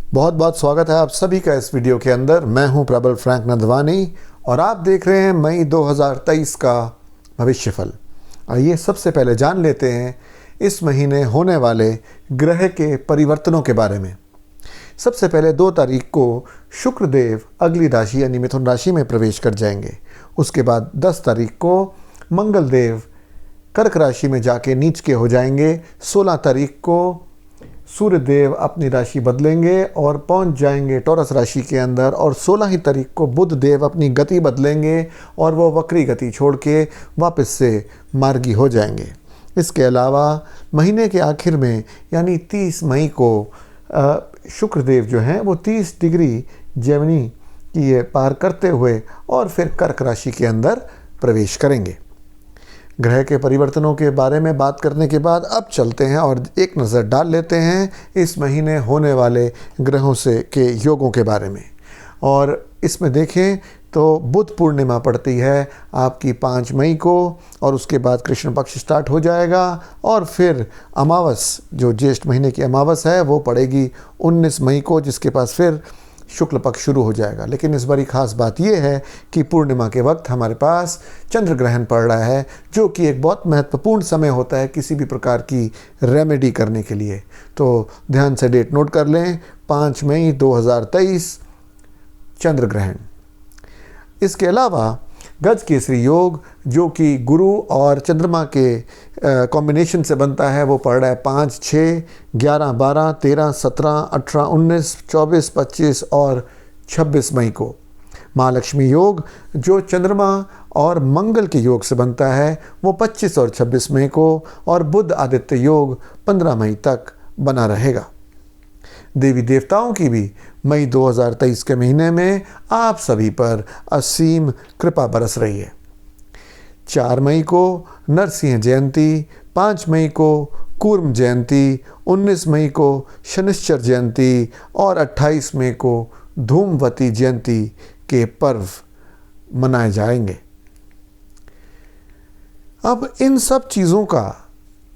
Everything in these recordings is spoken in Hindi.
बहुत बहुत स्वागत है आप सभी का इस वीडियो के अंदर। मैं हूं प्रबल फ्रैंक नंदवानी और आप देख रहे हैं मई 2023 का भविष्यफल। आइए सबसे पहले जान लेते हैं इस महीने होने वाले ग्रह के परिवर्तनों के बारे में। सबसे पहले 2 तारीख को शुक्रदेव अगली राशि यानी मिथुन राशि में प्रवेश कर जाएंगे। उसके बाद 10 तारीख को मंगलदेव कर्क राशि में जाके नीच के हो जाएंगे। 16 तारीख को सूर्यदेव अपनी राशि बदलेंगे और पहुंच जाएंगे टॉरस राशि के अंदर, और 16 ही तारीख को बुध देव अपनी गति बदलेंगे और वो वक्री गति छोड़ के वापस से मार्गी हो जाएंगे। इसके अलावा महीने के आखिर में यानी 30 मई को शुक्रदेव जो हैं वो 30 डिग्री जेमिनी की ये पार करते हुए और फिर कर्क राशि के अंदर प्रवेश करेंगे। ग्रह के परिवर्तनों के बारे में बात करने के बाद अब चलते हैं और एक नज़र डाल लेते हैं इस महीने होने वाले ग्रहों से के योगों के बारे में। और इसमें देखें तो बुध पूर्णिमा पड़ती है आपकी 5 मई को, और उसके बाद कृष्ण पक्ष स्टार्ट हो जाएगा और फिर अमावस जो ज्येष्ठ महीने की अमावस है वो पड़ेगी 19 मई को, जिसके पास फिर शुक्ल पक्ष शुरू हो जाएगा। लेकिन इस बारी खास बात यह है कि पूर्णिमा के वक्त हमारे पास चंद्र ग्रहण पड़ रहा है, जो कि एक बहुत महत्वपूर्ण समय होता है किसी भी प्रकार की रेमेडी करने के लिए। तो ध्यान से डेट नोट कर लें, 5 मई 2023 चंद्र ग्रहण। इसके अलावा गज केसरी योग जो कि गुरु और चंद्रमा के कॉम्बिनेशन से बनता है वो पड़ रहा है 5, 6, 11, 12, 13, 17, 18, 19, 24, 25 और 26 मई को। महालक्ष्मी योग जो चंद्रमा और मंगल के योग से बनता है वो 25 और 26 मई को, और बुध आदित्य योग 15 मई तक बना रहेगा। देवी देवताओं की भी मई 2023 के महीने में आप सभी पर असीम कृपा बरस रही है। 4 मई को नरसिंह जयंती, 5 मई को कूर्म जयंती, 19 मई को शनिश्चर जयंती और 28 मई को धूमवती जयंती के पर्व मनाए जाएंगे। अब इन सब चीज़ों का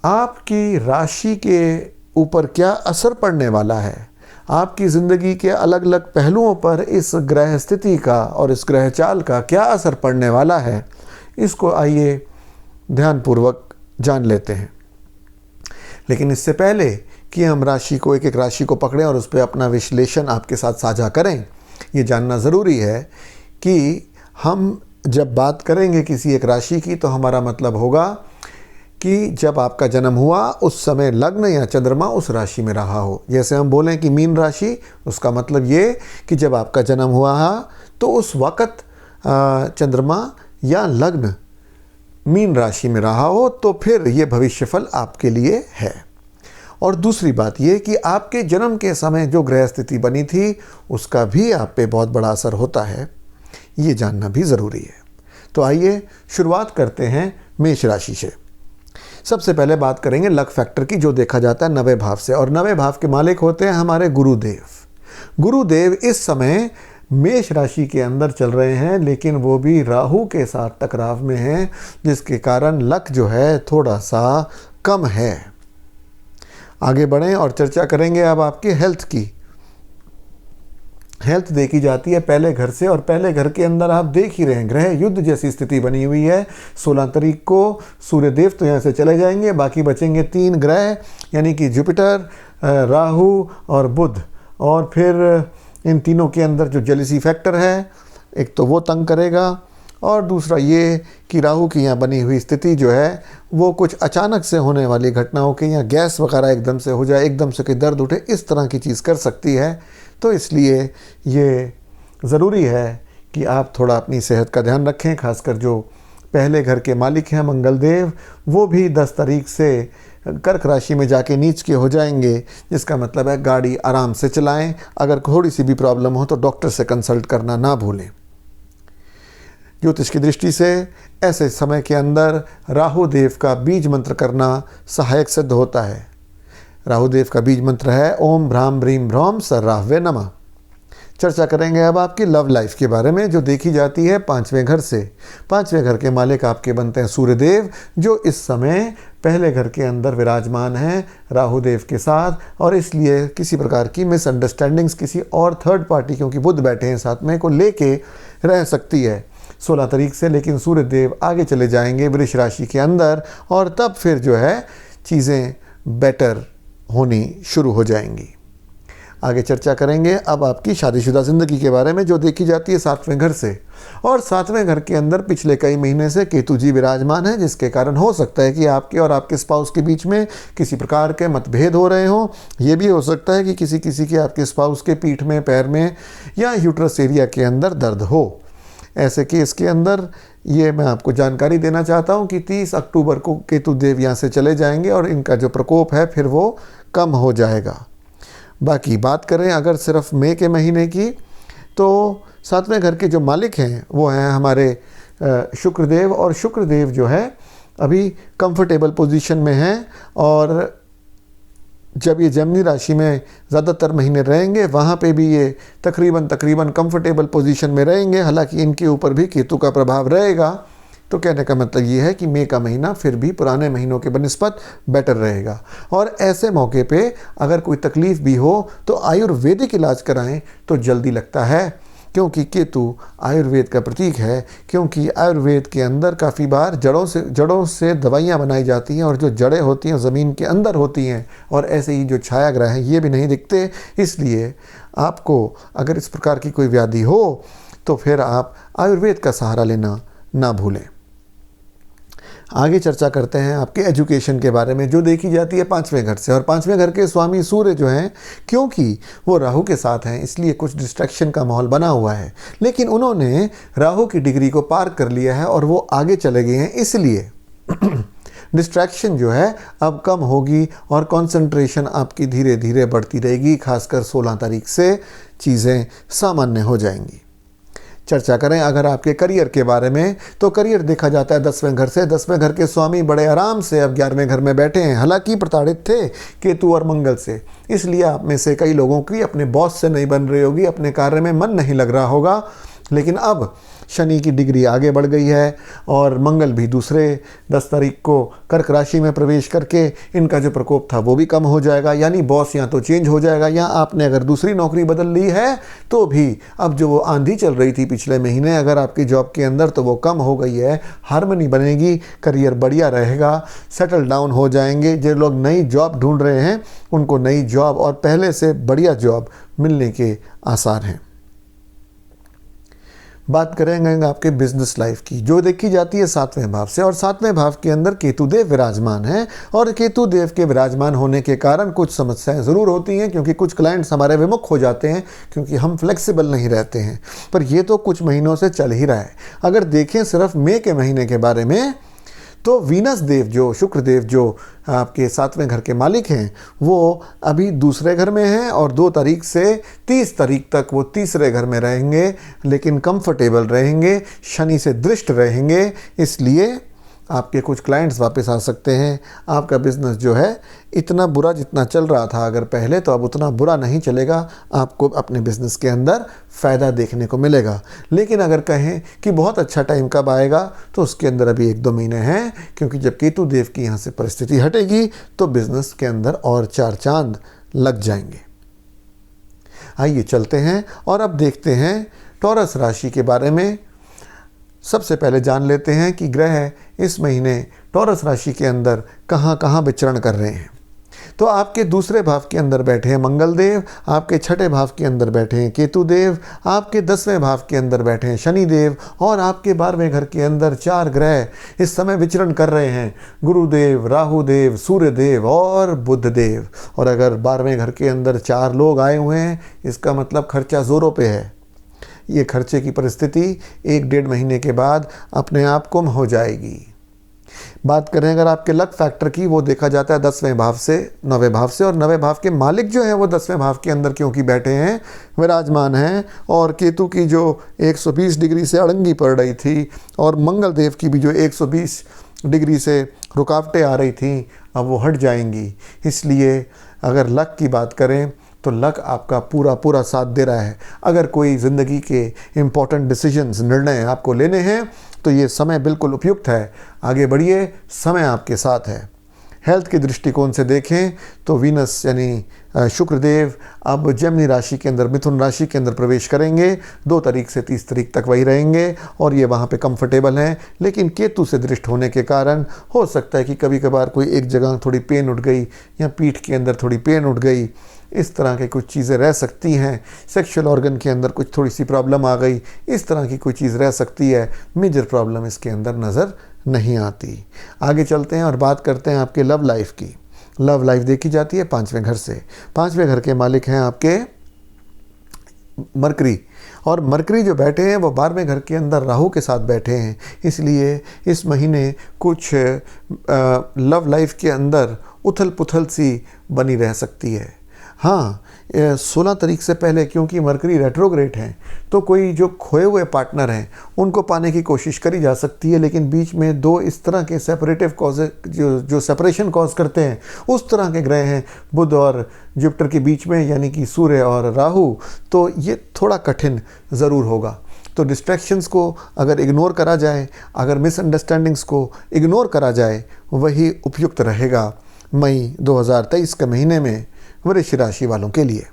आपकी राशि के ऊपर क्या असर पड़ने वाला है, आपकी ज़िंदगी के अलग अलग पहलुओं पर इस ग्रह स्थिति का और इस ग्रह चाल का क्या असर पड़ने वाला है, इसको आइए ध्यानपूर्वक जान लेते हैं। लेकिन इससे पहले कि हम राशि को एक एक राशि को पकड़ें और उस पर अपना विश्लेषण आपके साथ साझा करें, ये जानना ज़रूरी है कि हम जब बात करेंगे किसी एक राशि की तो हमारा मतलब होगा कि जब आपका जन्म हुआ उस समय लग्न या चंद्रमा उस राशि में रहा हो। जैसे हम बोलें कि मीन राशि, उसका मतलब ये कि जब आपका जन्म हुआ तो उस वक़्त चंद्रमा या लग्न मीन राशि में रहा हो, तो फिर ये भविष्यफल आपके लिए है। और दूसरी बात ये कि आपके जन्म के समय जो ग्रह स्थिति बनी थी उसका भी आप पे बहुत बड़ा असर होता है, ये जानना भी ज़रूरी है। तो आइए शुरुआत करते हैं मेष राशि से। सबसे पहले बात करेंगे लक फैक्टर की, जो देखा जाता है 90 भाव से, और 90 भाव के मालिक होते हैं हमारे गुरुदेव। गुरुदेव इस समय मेष राशि के अंदर चल रहे हैं, लेकिन वो भी राहु के साथ टकराव में हैं, जिसके कारण लक जो है थोड़ा सा कम है। आगे बढ़ें और चर्चा करेंगे अब आपके हेल्थ की। हेल्थ देखी जाती है पहले घर से, और पहले घर के अंदर आप देख ही रहे हैं ग्रह युद्ध जैसी स्थिति बनी हुई है। 16 तारीख को सूर्यदेव तो यहाँ से चले जाएंगे, बाकी बचेंगे 3 ग्रह यानी कि जुपिटर, राहु और बुध। और फिर इन तीनों के अंदर जो जेलिसी फैक्टर है, एक तो वो तंग करेगा, और दूसरा ये कि राहु की यहाँ बनी हुई स्थिति जो है वो कुछ अचानक से होने वाली घटनाओं के, यहाँ गैस वगैरह एकदम से हो जाए, एकदम से कोई दर्द उठे, इस तरह की चीज़ कर सकती है। तो इसलिए ये ज़रूरी है कि आप थोड़ा अपनी सेहत का ध्यान रखें। खासकर जो पहले घर के मालिक हैं मंगलदेव, वो भी 10 तारीख से कर्क राशि में जाके नीच के हो जाएंगे, जिसका मतलब है गाड़ी आराम से चलाएं। अगर थोड़ी सी भी प्रॉब्लम हो तो डॉक्टर से कंसल्ट करना ना भूलें। ज्योतिष की दृष्टि से ऐसे समय के अंदर राहु देव का बीज मंत्र करना सहायक सिद्ध होता है। राहु देव का बीज मंत्र है ओम भ्राम ब्रीम भ्रौम सर्राह्वे नमः। चर्चा करेंगे अब आपकी लव लाइफ के बारे में, जो देखी जाती है 5वें घर से। 5वें घर के मालिक आपके बनते हैं सूर्यदेव, जो इस समय पहले घर के अंदर विराजमान हैं राहुदेव के साथ, और इसलिए किसी प्रकार की मिसअंडरस्टैंडिंग्स किसी और थर्ड पार्टी, क्योंकि बुध बैठे हैं साथ में, को लेके रह सकती है 16 तारीख से। लेकिन सूर्यदेव आगे चले जाएंगे वृष राशि के अंदर, और तब फिर जो है चीज़ें बेटर होनी शुरू हो जाएंगी। आगे चर्चा करेंगे अब आपकी शादीशुदा ज़िंदगी के बारे में, जो देखी जाती है 7वें घर से। और 7वें घर के अंदर पिछले कई महीने से केतु जी विराजमान है, जिसके कारण हो सकता है कि आपके और आपके स्पाउस के बीच में किसी प्रकार के मतभेद हो रहे हों। ये भी हो सकता है कि किसी के आपके स्पाउस के पीठ में, पैर में या यूट्रस एरिया के अंदर दर्द हो। ऐसे केस के अंदर ये मैं आपको जानकारी देना चाहता हूँ कि 30 अक्टूबर को केतु देव यहाँ से चले जाएंगे और इनका जो प्रकोप है फिर वो कम हो जाएगा। बाकी बात करें अगर सिर्फ मई के महीने की, तो 7वें घर के जो मालिक हैं वो हैं हमारे शुक्रदेव, और शुक्रदेव जो है अभी कंफर्टेबल पोजीशन में हैं, और जब ये जमनी राशि में ज़्यादातर महीने रहेंगे वहाँ पे भी ये तकरीबन कंफर्टेबल पोजीशन में रहेंगे। हालांकि इनके ऊपर भी केतु का प्रभाव रहेगा। तो कहने का मतलब ये है कि मई का महीना फिर भी पुराने महीनों के बनिस्बत बेटर रहेगा। और ऐसे मौके पे अगर कोई तकलीफ़ भी हो तो आयुर्वेदिक इलाज कराएं तो जल्दी लगता है, क्योंकि केतु आयुर्वेद का प्रतीक है। क्योंकि आयुर्वेद के अंदर काफ़ी बार जड़ों से दवाइयाँ बनाई जाती हैं, और जो जड़ें होती हैं ज़मीन के अंदर होती हैं, और ऐसे ही जो छाया ग्रह हैं ये भी नहीं दिखते। इसलिए आपको अगर इस प्रकार की कोई व्याधि हो तो फिर आप आयुर्वेद का सहारा लेना ना भूलें। आगे चर्चा करते हैं आपके एजुकेशन के बारे में, जो देखी जाती है 5वें घर से। और 5वें घर के स्वामी सूर्य जो हैं, क्योंकि वो राहु के साथ हैं, इसलिए कुछ डिस्ट्रैक्शन का माहौल बना हुआ है। लेकिन उन्होंने राहु की डिग्री को पार कर लिया है और वो आगे चले गए हैं, इसलिए डिस्ट्रैक्शन जो है अब कम होगी और कंसंट्रेशन आपकी धीरे धीरे बढ़ती रहेगी। खासकर 16 तारीख से चीज़ें सामान्य हो जाएंगी। चर्चा करें अगर आपके करियर के बारे में, तो करियर देखा जाता है 10वें घर से। 10वें घर के स्वामी बड़े आराम से अब 11वें घर में बैठे हैं। हालांकि प्रताड़ित थे केतु और मंगल से, इसलिए आप में से कई लोगों की अपने बॉस से नहीं बन रही होगी, अपने कार्य में मन नहीं लग रहा होगा। लेकिन अब शनि की डिग्री आगे बढ़ गई है और मंगल भी दूसरे 10 तारीख को कर्क राशि में प्रवेश करके इनका जो प्रकोप था वो भी कम हो जाएगा। यानी बॉस या तो चेंज हो जाएगा, या आपने अगर दूसरी नौकरी बदल ली है तो भी अब जो वो आंधी चल रही थी पिछले महीने अगर आपकी जॉब के अंदर, तो वो कम हो गई है। हार्मनी बनेगी, करियर बढ़िया रहेगा, सेटल डाउन हो जाएंगे। जो लोग नई जॉब ढूंढ रहे हैं उनको नई जॉब और पहले से बढ़िया जॉब मिलने के आसार हैं। बात करेंगे आपके बिजनेस लाइफ की, जो देखी जाती है 7वें भाव से। और 7वें भाव के अंदर केतुदेव विराजमान है, और केतुदेव के विराजमान होने के कारण कुछ समस्याएं ज़रूर होती हैं, क्योंकि कुछ क्लाइंट्स हमारे विमुख हो जाते हैं, क्योंकि हम फ्लेक्सिबल नहीं रहते हैं। पर ये तो कुछ महीनों से चल ही रहा है। अगर देखें सिर्फ मई के महीने के बारे में, तो वीनस देव जो शुक्रदेव जो आपके 7वें घर के मालिक हैं, वो अभी दूसरे घर में हैं, और 2 तारीख से 30 तारीख तक वो तीसरे घर में रहेंगे, लेकिन कंफर्टेबल रहेंगे, शनि से दृष्ट रहेंगे। इसलिए आपके कुछ क्लाइंट्स वापस आ सकते हैं। आपका बिजनेस जो है इतना बुरा जितना चल रहा था अगर पहले, तो अब उतना बुरा नहीं चलेगा। आपको अपने बिजनेस के अंदर फ़ायदा देखने को मिलेगा। लेकिन अगर कहें कि बहुत अच्छा टाइम कब आएगा, तो उसके अंदर अभी 1-2 महीने हैं, क्योंकि जब केतु देव की यहाँ से परिस्थिति हटेगी तो बिजनेस के अंदर और 4 चांद लग जाएंगे। आइए चलते हैं और अब देखते हैं टॉरस राशि के बारे में। सबसे पहले जान लेते हैं कि ग्रह इस महीने टॉरस राशि के अंदर कहाँ कहाँ विचरण कर रहे हैं। तो आपके दूसरे भाव के अंदर बैठे हैं मंगल देव, आपके छठे भाव के अंदर बैठे हैं केतु देव, आपके 10वें भाव के अंदर बैठे हैं शनि देव, और आपके 12वें घर के अंदर 4 ग्रह इस समय विचरण कर रहे हैं, गुरुदेव, राहुदेव, सूर्यदेव और बुध देव। और अगर 12वें घर के अंदर 4 लोग आए हुए हैं, इसका मतलब खर्चा ज़ोरों पे है। ये खर्चे की परिस्थिति 1-1.5 महीने के बाद अपने आप कम हो जाएगी। बात करें अगर आपके लक फैक्टर की, वो देखा जाता है 10वें भाव से 9वें भाव से। और 9वें भाव के मालिक जो हैं वो 10वें भाव के अंदर क्योंकि बैठे हैं, विराजमान हैं, और केतु की जो 120 डिग्री से अड़ंगी पड़ रही थी, और मंगल देव की भी जो 120 डिग्री से रुकावटें आ रही थी, अब वो हट जाएंगी। इसलिए अगर लक की बात करें तो लक आपका पूरा पूरा साथ दे रहा है। अगर कोई ज़िंदगी के इम्पोर्टेंट डिसीजंस, निर्णय आपको लेने हैं तो ये समय बिल्कुल उपयुक्त है। आगे बढ़िए, समय आपके साथ है। हेल्थ के दृष्टिकोण से देखें तो वीनस यानी शुक्रदेव अब जेमिनी राशि के अंदर, मिथुन राशि के अंदर प्रवेश करेंगे। 2 तारीख से 30 तारीख तक वही रहेंगे और ये वहाँ पे कंफर्टेबल हैं। लेकिन केतु से दृष्ट होने के कारण हो सकता है कि कभी कभार कोई एक जगह थोड़ी पेन उठ गई या पीठ के अंदर थोड़ी पेन उठ गई, इस तरह की कुछ चीज़ें रह सकती हैं। सेक्सुअल ऑर्गन के अंदर कुछ थोड़ी सी प्रॉब्लम आ गई, इस तरह की कोई चीज़ रह सकती है। मेजर प्रॉब्लम इसके अंदर नज़र नहीं आती। आगे चलते हैं और बात करते हैं आपके लव लाइफ की। लव लाइफ देखी जाती है 5वें घर से। 5वें घर के मालिक हैं आपके मरकरी, और मरकरी जो बैठे हैं वो 12वें घर के अंदर राहु के साथ बैठे हैं। इसलिए इस महीने कुछ लव लाइफ के अंदर उथल पुथल सी बनी रह सकती है। हाँ, 16 तारीख से पहले क्योंकि मरकरी रेट्रोग्रेड हैं तो कोई जो खोए हुए पार्टनर हैं उनको पाने की कोशिश करी जा सकती है। लेकिन बीच में 2 इस तरह के सेपरेटिव कॉज जो सेपरेशन कॉज करते हैं उस तरह के ग्रह हैं बुध और जुपिटर के बीच में, यानी कि सूर्य और राहु। तो ये थोड़ा कठिन ज़रूर होगा। तो डिस्ट्रैक्शंस को अगर इग्नोर करा जाए, अगर मिसअंडरस्टैंडिंग्स को इग्नोर करा जाए, वही उपयुक्त रहेगा मई 2023 के महीने में वृश्चिक राशि वालों के लिए।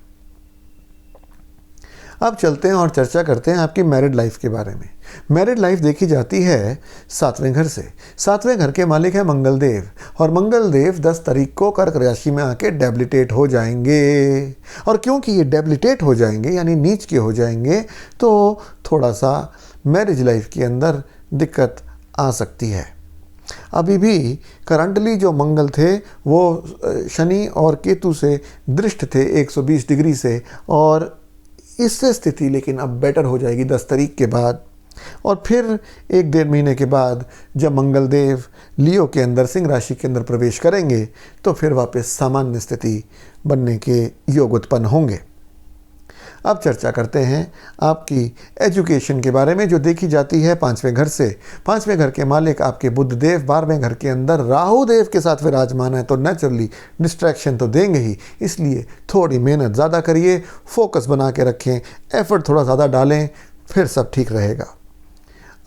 अब चलते हैं और चर्चा करते हैं आपकी मैरिड लाइफ के बारे में। मैरिड लाइफ देखी जाती है 7वें घर से। 7वें घर के मालिक है मंगल देव, और मंगल देव 10 तारीख को कर्क राशि में आके डेबिलिटेट हो जाएंगे। और क्योंकि ये डेबिलिटेट हो जाएंगे यानी नीच के हो जाएंगे, तो थोड़ा सा मैरिज लाइफ के अंदर दिक्कत आ सकती है। अभी भी करंटली जो मंगल थे वो शनि और केतु से दृष्ट थे 120 डिग्री से, और इससे स्थिति लेकिन अब बेटर हो जाएगी 10 तारीख के बाद। और फिर 1-1.5 महीने के बाद जब मंगल देव लियो के अंदर, सिंह राशि के अंदर प्रवेश करेंगे तो फिर वापस सामान्य स्थिति बनने के योग उत्पन्न होंगे। अब चर्चा करते हैं आपकी एजुकेशन के बारे में, जो देखी जाती है 5वें घर से। 5वें घर के मालिक आपके बुध देव 12वें घर के अंदर राहु देव के साथ विराजमान है, तो नेचुरली डिस्ट्रैक्शन तो देंगे ही। इसलिए थोड़ी मेहनत ज़्यादा करिए, फोकस बना के रखें, एफर्ट थोड़ा ज़्यादा डालें, फिर सब ठीक रहेगा।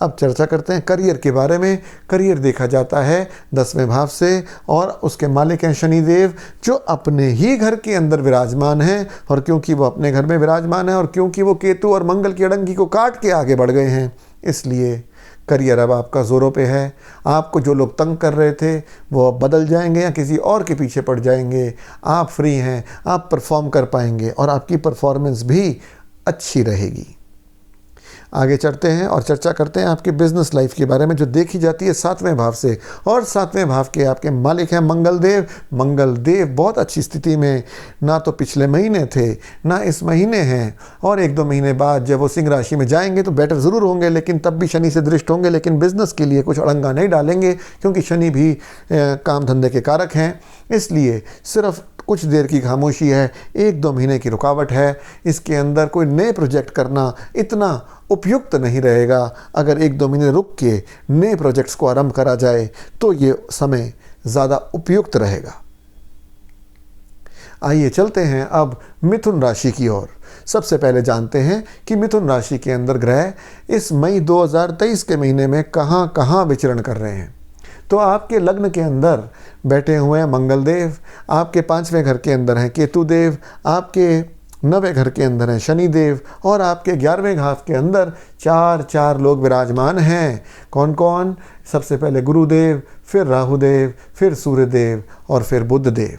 अब चर्चा करते हैं करियर के बारे में। करियर देखा जाता है 10वें भाव से, और उसके मालिक हैं शनिदेव जो अपने ही घर के अंदर विराजमान हैं। और क्योंकि वो अपने घर में विराजमान है और क्योंकि वो केतु और मंगल की अड़ंगी को काट के आगे बढ़ गए हैं, इसलिए करियर अब आपका ज़ोरों पे है। आपको जो लोग तंग कर रहे थे वो अब बदल जाएंगे या किसी और के पीछे पड़ जाएंगे। आप फ्री हैं, आप परफॉर्म कर पाएंगे और आपकी परफॉर्मेंस भी अच्छी रहेगी। आगे चढ़ते हैं और चर्चा करते हैं आपके बिजनेस लाइफ के बारे में, जो देखी जाती है 7वें भाव से। और 7वें भाव के आपके मालिक हैं मंगल देव। मंगल देव बहुत अच्छी स्थिति में ना तो पिछले महीने थे ना इस महीने हैं, और 1-2 महीने बाद जब वो सिंह राशि में जाएंगे तो बेटर ज़रूर होंगे, लेकिन तब भी शनि से दृष्ट होंगे। लेकिन बिजनेस के लिए कुछ अड़ंगा नहीं डालेंगे क्योंकि शनि भी काम धंधे के कारक हैं। इसलिए सिर्फ कुछ देर की खामोशी है, 1-2 महीने की रुकावट है। इसके अंदर कोई नए प्रोजेक्ट करना इतना उपयुक्त नहीं रहेगा। अगर 1-2 महीने रुक के नए प्रोजेक्ट्स को आरंभ करा जाए तो ये समय ज़्यादा उपयुक्त रहेगा। आइए चलते हैं अब मिथुन राशि की ओर। सबसे पहले जानते हैं कि मिथुन राशि के अंदर ग्रह इस मई 2023 के महीने में कहाँ कहाँ विचरण कर रहे हैं। तो आपके लग्न के अंदर बैठे हुए हैं मंगल देव, आपके 5वें घर के अंदर हैं केतु देव, आपके 9वें घर के अंदर हैं शनि देव, और आपके 11वें घर के अंदर 4 लोग विराजमान हैं। कौन कौन? सबसे पहले गुरुदेव, फिर राहुदेव, फिर सूर्यदेव और फिर बुध देव।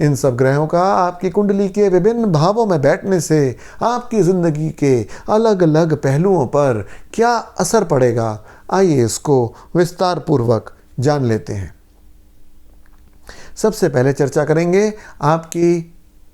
इन सब ग्रहों का आपकी कुंडली के विभिन्न भावों में बैठने से आपकी ज़िंदगी के अलग अलग पहलुओं पर क्या असर पड़ेगा, आइए इसको विस्तार पूर्वक जान लेते हैं। सबसे पहले चर्चा करेंगे आपकी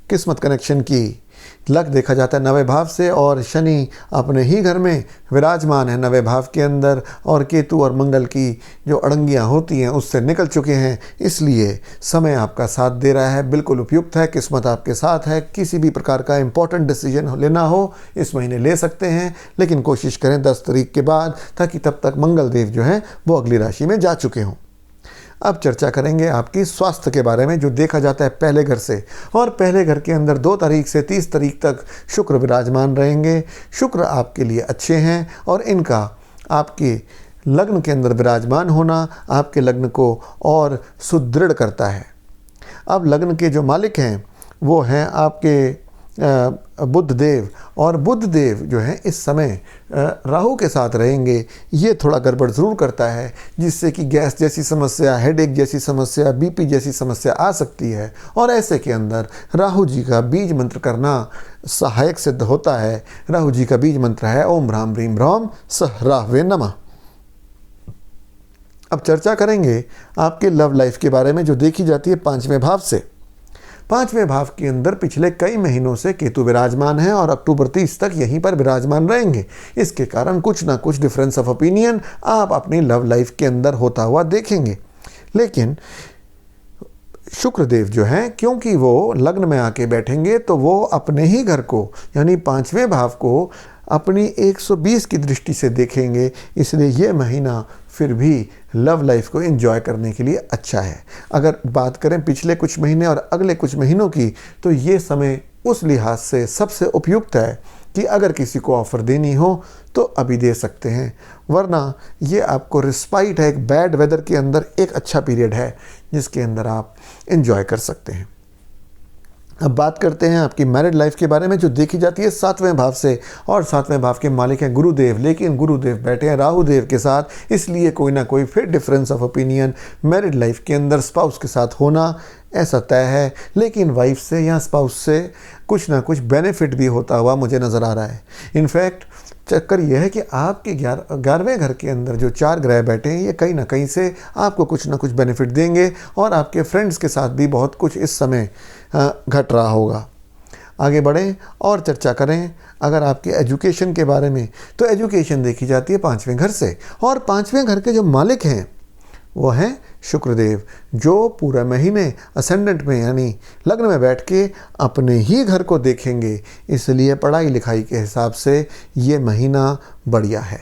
किस्मत कनेक्शन की। लक देखा जाता है 9वें भाव से, और शनि अपने ही घर में विराजमान है 9वें भाव के अंदर, और केतु और मंगल की जो अड़ंगियां होती हैं उससे निकल चुके हैं। इसलिए समय आपका साथ दे रहा है, बिल्कुल उपयुक्त है, किस्मत आपके साथ है। किसी भी प्रकार का इंपॉर्टेंट डिसीजन लेना हो इस महीने ले सकते हैं, लेकिन कोशिश करें 10 तारीख के बाद, ताकि तब तक मंगल देव जो है वो अगली राशि में जा चुके हों। अब चर्चा करेंगे आपकी स्वास्थ्य के बारे में, जो देखा जाता है पहले घर से। और पहले घर के अंदर 2 तारीख से 30 तारीख तक शुक्र विराजमान रहेंगे। शुक्र आपके लिए अच्छे हैं और इनका आपके लग्न के अंदर विराजमान होना आपके लग्न को और सुदृढ़ करता है। अब लग्न के जो मालिक हैं वो हैं आपके बुध देव, और बुध देव जो है इस समय राहु के साथ रहेंगे। ये थोड़ा गड़बड़ ज़रूर करता है, जिससे कि गैस जैसी समस्या, हेडेक जैसी समस्या, बीपी जैसी समस्या आ सकती है। और ऐसे के अंदर राहु जी का बीज मंत्र करना सहायक सिद्ध होता है। राहु जी का बीज मंत्र है ओम ह्राम ह्रीम ह्रौम सः राहवे नमः। अब चर्चा करेंगे आपके लव लाइफ के बारे में, जो देखी जाती है 5वें भाव से। 5वें भाव के अंदर पिछले कई महीनों से केतु विराजमान है और अक्टूबर 30 तक यहीं पर विराजमान रहेंगे। इसके कारण कुछ ना कुछ डिफरेंस ऑफ ओपिनियन आप अपनी लव लाइफ के अंदर होता हुआ देखेंगे। लेकिन शुक्रदेव जो हैं, क्योंकि वो लग्न में आके बैठेंगे तो वो अपने ही घर को यानी 5वें भाव को अपनी 120 की दृष्टि से देखेंगे। इसलिए ये महीना फिर भी लव लाइफ को एंजॉय करने के लिए अच्छा है। अगर बात करें पिछले कुछ महीने और अगले कुछ महीनों की, तो ये समय उस लिहाज से सबसे उपयुक्त है कि अगर किसी को ऑफ़र देनी हो तो अभी दे सकते हैं, वरना ये आपको रिस्पाइट है। एक बैड वेदर के अंदर एक अच्छा पीरियड है जिसके अंदर आप एंजॉय कर सकते हैं। अब बात करते हैं आपकी मैरिड लाइफ के बारे में, जो देखी जाती है 7वें भाव से। और 7वें भाव के मालिक हैं गुरुदेव, लेकिन गुरुदेव बैठे हैं राहु देव के साथ। इसलिए कोई ना कोई फिर difference of opinion married life के अंदर स्पाउस के साथ होना ऐसा तय है। लेकिन वाइफ से या स्पाउस से कुछ ना कुछ बेनिफिट भी होता हुआ मुझे नज़र आ रहा है। इनफैक्ट चक्कर यह है कि आपके 11वें घर के अंदर जो 4 ग्रह बैठे हैं, ये कहीं ना कहीं से आपको कुछ ना कुछ बेनिफिट देंगे। और आपके फ्रेंड्स के साथ भी बहुत कुछ इस समय घट रहा होगा। आगे बढ़ें और चर्चा करें अगर आपके एजुकेशन के बारे में, तो एजुकेशन देखी जाती है 5वें घर से। और 5वें घर के जो मालिक हैं वो हैं शुक्रदेव, जो पूरा महीने असेंडेंट में यानी लग्न में बैठ के अपने ही घर को देखेंगे। इसलिए पढ़ाई लिखाई के हिसाब से ये महीना बढ़िया है।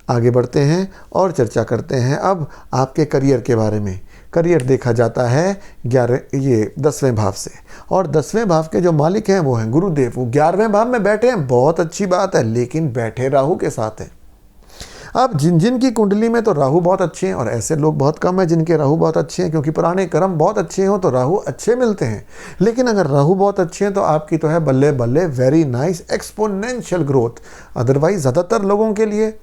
आगे बढ़ते हैं और चर्चा करते हैं अब आपके करियर के बारे में। करियर देखा जाता है 10वें भाव से। और 10वें भाव के जो मालिक हैं वो हैं गुरुदेव। वो 11वें भाव में बैठे हैं, बहुत अच्छी बात है, लेकिन बैठे राहु के साथ हैं। अब जिनकी कुंडली में तो राहु बहुत अच्छे हैं, और ऐसे लोग बहुत कम हैं जिनके राहु बहुत अच्छे हैं, क्योंकि पुराने कर्म बहुत अच्छे हों तो राहु अच्छे मिलते हैं। लेकिन अगर राहु बहुत अच्छे हैं तो आपकी तो है बल्ले बल्ले, very nice exponential growth. Otherwise ज़्यादातर लोगों के लिए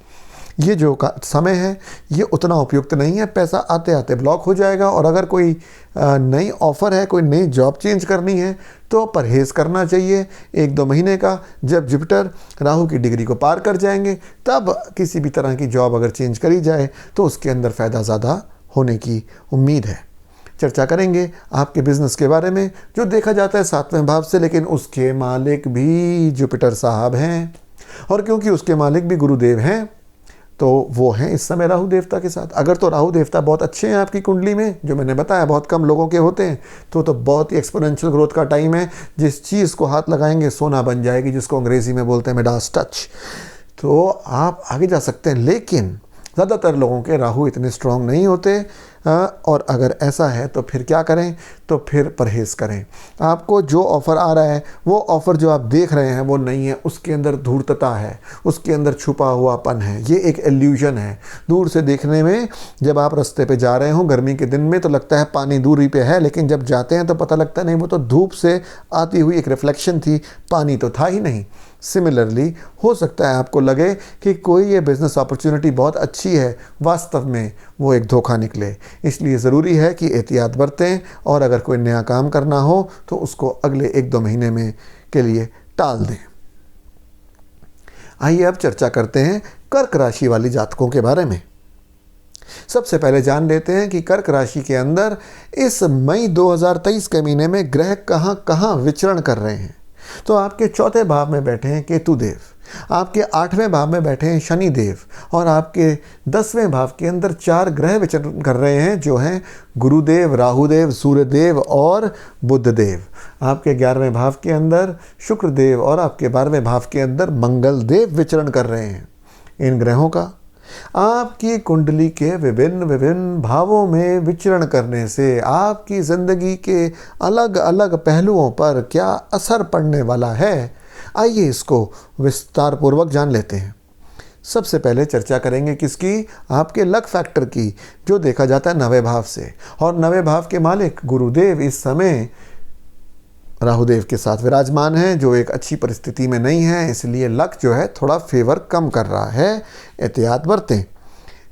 ये जो समय है ये उतना उपयुक्त नहीं है। पैसा आते आते ब्लॉक हो जाएगा। और अगर कोई नई ऑफ़र है, कोई नई जॉब चेंज करनी है तो परहेज़ करना चाहिए 1-2 महीने का। जब जुपिटर राहु की डिग्री को पार कर जाएंगे तब किसी भी तरह की जॉब अगर चेंज करी जाए तो उसके अंदर फ़ायदा ज़्यादा होने की उम्मीद है। चर्चा करेंगे आपके बिज़नेस के बारे में, जो देखा जाता है 7वें भाव से, लेकिन उसके मालिक भी जुपिटर साहब हैं। और क्योंकि उसके मालिक भी गुरुदेव हैं तो वो हैं इस समय राहु देवता के साथ। अगर तो राहु देवता बहुत अच्छे हैं आपकी कुंडली में, जो मैंने बताया बहुत कम लोगों के होते हैं, तो बहुत ही एक्सपोनेंशियल ग्रोथ का टाइम है। जिस चीज़ को हाथ लगाएंगे सोना बन जाएगी, जिसको अंग्रेज़ी में बोलते हैं मिडास टच। तो आप आगे जा सकते हैं। लेकिन ज़्यादातर लोगों के राहु इतने स्ट्रांग नहीं होते। और अगर ऐसा है तो फिर क्या करें, तो फिर परहेज़ करें। आपको जो ऑफ़र आ रहा है, वो ऑफ़र जो आप देख रहे हैं वो नहीं है, उसके अंदर धूर्तता है, उसके अंदर छुपा हुआपन है। ये एक इल्यूजन है। दूर से देखने में जब आप रास्ते पे जा रहे हो गर्मी के दिन में तो लगता है पानी दूरी पे है, लेकिन जब जाते हैं तो पता लगता नहीं, वो तो धूप से आती हुई एक रिफ्लेक्शन थी, पानी तो था ही नहीं। सिमिलरली हो सकता है आपको लगे कि कोई ये बिज़नेस अपॉर्चुनिटी बहुत अच्छी है, वास्तव में वो एक धोखा निकले। इसलिए ज़रूरी है कि एहतियात बरतें और अगर कोई नया काम करना हो तो उसको अगले 1-2 महीने में के लिए टाल दें। आइए अब चर्चा करते हैं कर्क राशि वाली जातकों के बारे में। सबसे पहले जान लेते हैं कि कर्क राशि के अंदर इस मई 2023 के महीने में ग्रह कहाँ कहाँ विचरण कर रहे हैं। तो आपके 4थे भाव में बैठे हैं केतु देव, आपके 8वें भाव में बैठे हैं शनि देव, और आपके 10वें भाव के अंदर 4 ग्रह विचरण कर रहे हैं, जो हैं गुरुदेव, राहुदेव, सूर्यदेव और बुधदेव। आपके 11वें भाव के अंदर शुक्रदेव और आपके 12वें भाव के अंदर मंगल देव विचरण कर रहे हैं। इन ग्रहों का आपकी कुंडली के विभिन्न विभिन्न भावों में विचरण करने से आपकी ज़िंदगी के अलग अलग पहलुओं पर क्या असर पड़ने वाला है, आइए इसको विस्तार पूर्वक जान लेते हैं। सबसे पहले चर्चा करेंगे किसकी? आपके लक फैक्टर की, जो देखा जाता है 9वें भाव से। और 9वें भाव के मालिक गुरुदेव इस समय राहुदेव के साथ विराजमान हैं, जो एक अच्छी परिस्थिति में नहीं है, इसलिए लक जो है थोड़ा फेवर कम कर रहा है, एहतियात बरतें।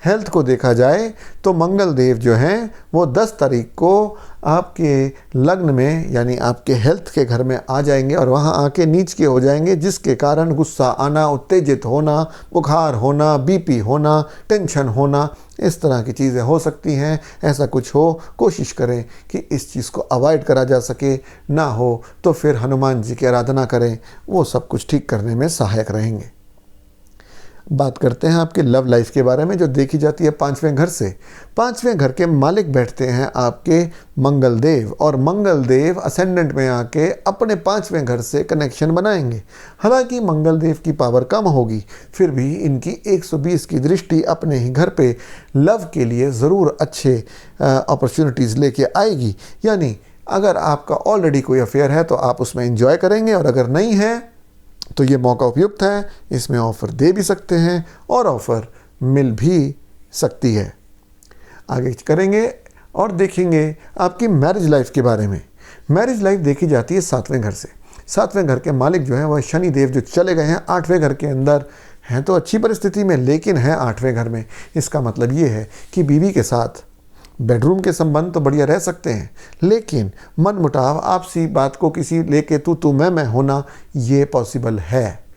हेल्थ को देखा जाए तो मंगल देव जो हैं वो 10 तारीख को आपके लग्न में यानी आपके हेल्थ के घर में आ जाएंगे और वहाँ आके नीच के हो जाएंगे, जिसके कारण गुस्सा आना, उत्तेजित होना, बुखार होना, बीपी होना, टेंशन होना, इस तरह की चीज़ें हो सकती हैं। ऐसा कुछ हो, कोशिश करें कि इस चीज़ को अवॉइड करा जा सके, ना हो तो फिर हनुमान जी की आराधना करें, वो सब कुछ ठीक करने में सहायक रहेंगे। बात करते हैं आपके लव लाइफ के बारे में, जो देखी जाती है 5वें घर से। 5वें घर के मालिक बैठते हैं आपके मंगल देव, और मंगल देव असेंडेंट में आके अपने 5वें घर से कनेक्शन बनाएंगे। हालांकि मंगल देव की पावर कम होगी, फिर भी इनकी 120 की दृष्टि अपने ही घर पे लव के लिए ज़रूर अच्छे अपॉर्चुनिटीज़ लेके आएगी। यानी अगर आपका ऑलरेडी कोई अफेयर है तो आप उसमें एंजॉय करेंगे, और अगर नहीं है तो ये मौका उपयुक्त है, इसमें ऑफ़र दे भी सकते हैं और ऑफ़र मिल भी सकती है। आगे करेंगे और देखेंगे आपकी मैरिज लाइफ के बारे में। मैरिज लाइफ देखी जाती है 7वें घर से। 7वें घर के मालिक जो हैं वह शनि देव, जो चले गए हैं 8वें घर के अंदर, हैं तो अच्छी परिस्थिति में, लेकिन हैं 8वें घर में। इसका मतलब ये है कि बीवी के साथ बेडरूम के संबंध तो बढ़िया रह सकते हैं, लेकिन मनमुटाव, आपसी बात को किसी लेके तू मैं होना, ये पॉसिबल है।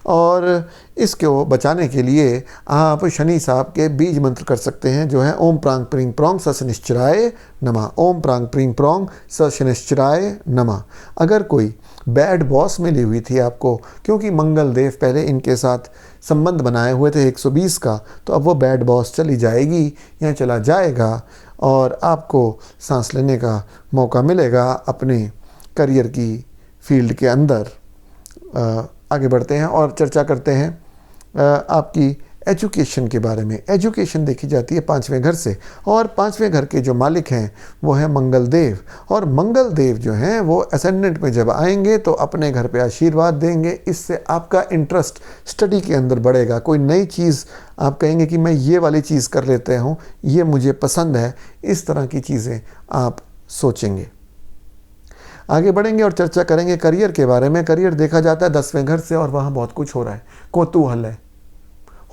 और इसको बचाने के लिए आप शनि साहब के बीज मंत्र कर सकते हैं, जो है ओम प्रांग प्रींग प्रोंग स शनिश्चराय नमः, ओम प्रांग प्रींग प्रोंग स शनिश्चराय नमः। अगर कोई बैड बॉस मिली हुई थी आपको, क्योंकि मंगल देव पहले इनके साथ संबंध बनाए हुए थे 120 का, तो अब वो बैड बॉस चली जाएगी या चला जाएगा और आपको सांस लेने का मौका मिलेगा अपने करियर की फील्ड के अंदर। आगे बढ़ते हैं और चर्चा करते हैं आपकी एजुकेशन के बारे में। एजुकेशन देखी जाती है 5वें घर से, और 5वें घर के जो मालिक हैं वो है मंगल देव। और मंगल देव जो हैं वो असेंडेंट में जब आएंगे तो अपने घर पे आशीर्वाद देंगे। इससे आपका इंटरेस्ट स्टडी के अंदर बढ़ेगा। कोई नई चीज़ आप कहेंगे कि मैं ये वाली चीज़ कर लेते हूँ, ये मुझे पसंद है, इस तरह की चीज़ें आप सोचेंगे। आगे बढ़ेंगे और चर्चा करेंगे करियर के बारे में। करियर देखा जाता है 10वें घर से, और वहाँ बहुत कुछ हो रहा है, कौतूहल है।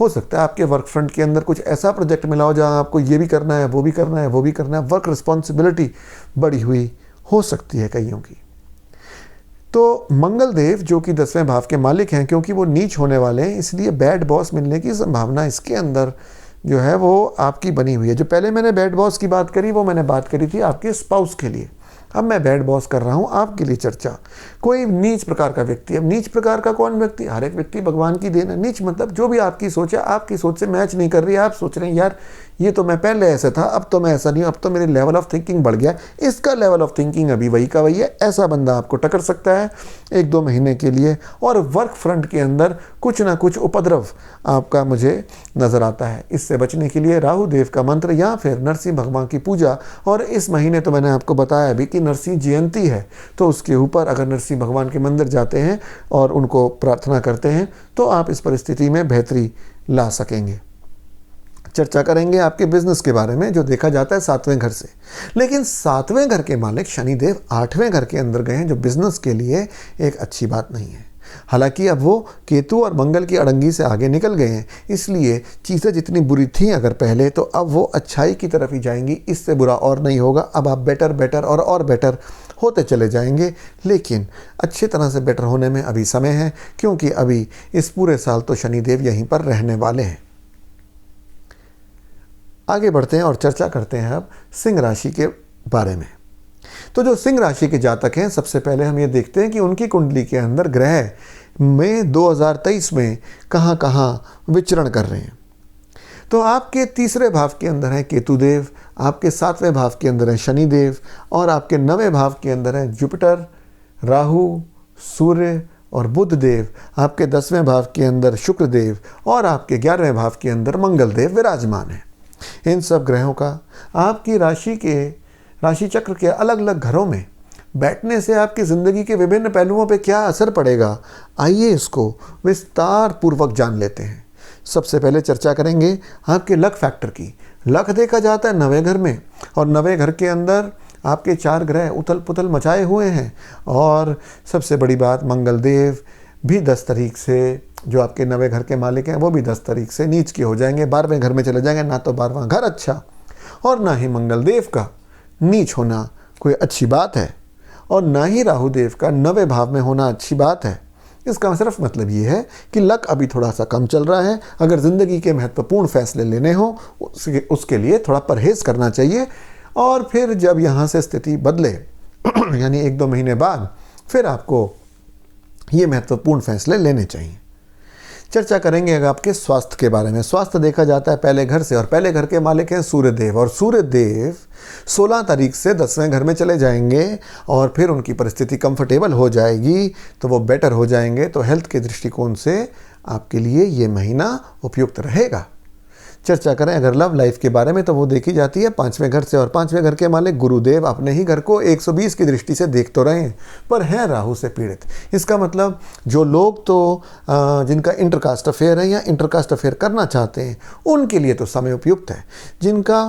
हो सकता है आपके वर्क फ्रंट के अंदर कुछ ऐसा प्रोजेक्ट मिला हो जहाँ आपको ये भी करना है, वो भी करना है, वो भी करना है। वर्क रिस्पॉन्सिबिलिटी बढ़ी हुई हो सकती है कईयों की। तो मंगल देव जो कि 10वें भाव के मालिक हैं, क्योंकि वो नीच होने वाले हैं, इसलिए बैड बॉस मिलने की संभावना इसके अंदर जो है वो आपकी बनी हुई है। जो पहले मैंने बैड बॉस की बात करी, वो मैंने बात करी थी आपके स्पाउस के लिए। अब मैं बैड बॉस कर रहा हूँ आपके लिए चर्चा। कोई नीच प्रकार का व्यक्ति, अब नीच प्रकार का कौन व्यक्ति? हर एक व्यक्ति भगवान की देन है। नीच मतलब जो भी आपकी सोच है, आपकी सोच से मैच नहीं कर रही है, आप सोच रहे हैं यार ये तो मैं पहले ऐसा था, अब तो मैं ऐसा नहीं हूँ, अब तो मेरे लेवल ऑफ थिंकिंग बढ़ गया। इसका लेवल ऑफ थिंकिंग अभी वही का वही है। ऐसा बंदा आपको टकर सकता है 1-2 महीने के लिए। और वर्क फ्रंट के अंदर कुछ ना कुछ उपद्रव आपका मुझे नज़र आता है। इससे बचने के लिए राहु देव का मंत्र या फिर नरसिंह भगवान की पूजा। और इस महीने तो मैंने आपको बताया भी कि नरसिंह जयंती है, तो उसके ऊपर अगर नरसिंह भगवान के मंदिर जाते हैं और उनको प्रार्थना करते हैं तो आप इस परिस्थिति में बेहतरी ला सकेंगे। चर्चा करेंगे आपके बिजनेस के बारे में, जो देखा जाता है 7वें घर से। लेकिन 7वें घर के मालिक शनिदेव 8वें घर के अंदर गए हैं, जो बिजनेस के लिए एक अच्छी बात नहीं है। हालांकि अब वो केतु और मंगल की अड़ंगी से आगे निकल गए हैं, इसलिए चीज़ें जितनी बुरी थी अगर पहले, तो अब वो अच्छाई की तरफ ही जाएंगी। इससे बुरा और नहीं होगा। अब आप बेटर और बेटर होते चले जाएंगे। लेकिन अच्छी तरह से बेटर होने में अभी समय है, क्योंकि अभी इस पूरे साल तो शनिदेव यहीं पर रहने वाले हैं। आगे बढ़ते हैं और चर्चा करते हैं अब सिंह राशि के बारे में। तो जो सिंह राशि के जातक हैं, सबसे पहले हम ये देखते हैं कि उनकी कुंडली के अंदर ग्रह मई 2023 में कहाँ कहाँ विचरण कर रहे हैं। तो आपके 3रे भाव के अंदर है केतुदेव, आपके 7वें भाव के अंदर है शनिदेव, और आपके 9वें भाव के अंदर है जुपिटर, राहु, सूर्य और बुध देव, आपके 10वें भाव के अंदर शुक्र देव और आपके 11वें भाव के अंदर मंगल देव विराजमान है। इन सब ग्रहों का आपकी राशि चक्र के अलग अलग घरों में बैठने से आपकी ज़िंदगी के विभिन्न पहलुओं पे क्या असर पड़ेगा, आइए इसको विस्तार पूर्वक जान लेते हैं। सबसे पहले चर्चा करेंगे आपके लक फैक्टर की। लक देखा जाता है 9वें घर में, और 9वें घर के अंदर आपके 4 ग्रह उथल पुथल मचाए हुए हैं। और सबसे बड़ी बात, मंगल देव भी 10 तारीख से, जो आपके 9वें घर के मालिक हैं, वो भी 10 तारीख से नीच के हो जाएंगे, 12वें घर में चले जाएंगे। ना तो 12वां घर अच्छा और ना ही मंगल देव का नीच होना कोई अच्छी बात है, और ना ही राहु देव का 9वें भाव में होना अच्छी बात है। इसका सिर्फ मतलब ये है कि लक अभी थोड़ा सा कम चल रहा है। अगर ज़िंदगी के महत्वपूर्ण फैसले लेने हो उसके लिए थोड़ा परहेज़ करना चाहिए, और फिर जब यहाँ से स्थिति बदले यानी 1-2 महीने बाद फिर आपको ये महत्वपूर्ण फैसले लेने चाहिए। चर्चा करेंगे अगर आपके स्वास्थ्य के बारे में। स्वास्थ्य देखा जाता है पहले घर से, और पहले घर के मालिक हैं सूर्य देव, और सूर्य देव 16 तारीख से 10वें घर में चले जाएंगे, और फिर उनकी परिस्थिति कंफर्टेबल हो जाएगी तो वो बेटर हो जाएंगे। तो हेल्थ के दृष्टिकोण से आपके लिए ये महीना उपयुक्त रहेगा। चर्चा करें अगर लव लाइफ के बारे में, तो वो देखी जाती है 5वें घर से, और 5वें घर के मालिक गुरुदेव अपने ही घर को 120 की दृष्टि से देख तो रहे हैं, पर हैं राहु से पीड़ित। इसका मतलब जो लोग तो जिनका इंटरकास्ट अफेयर है या इंटरकास्ट अफेयर करना चाहते हैं, उनके लिए तो समय उपयुक्त है। जिनका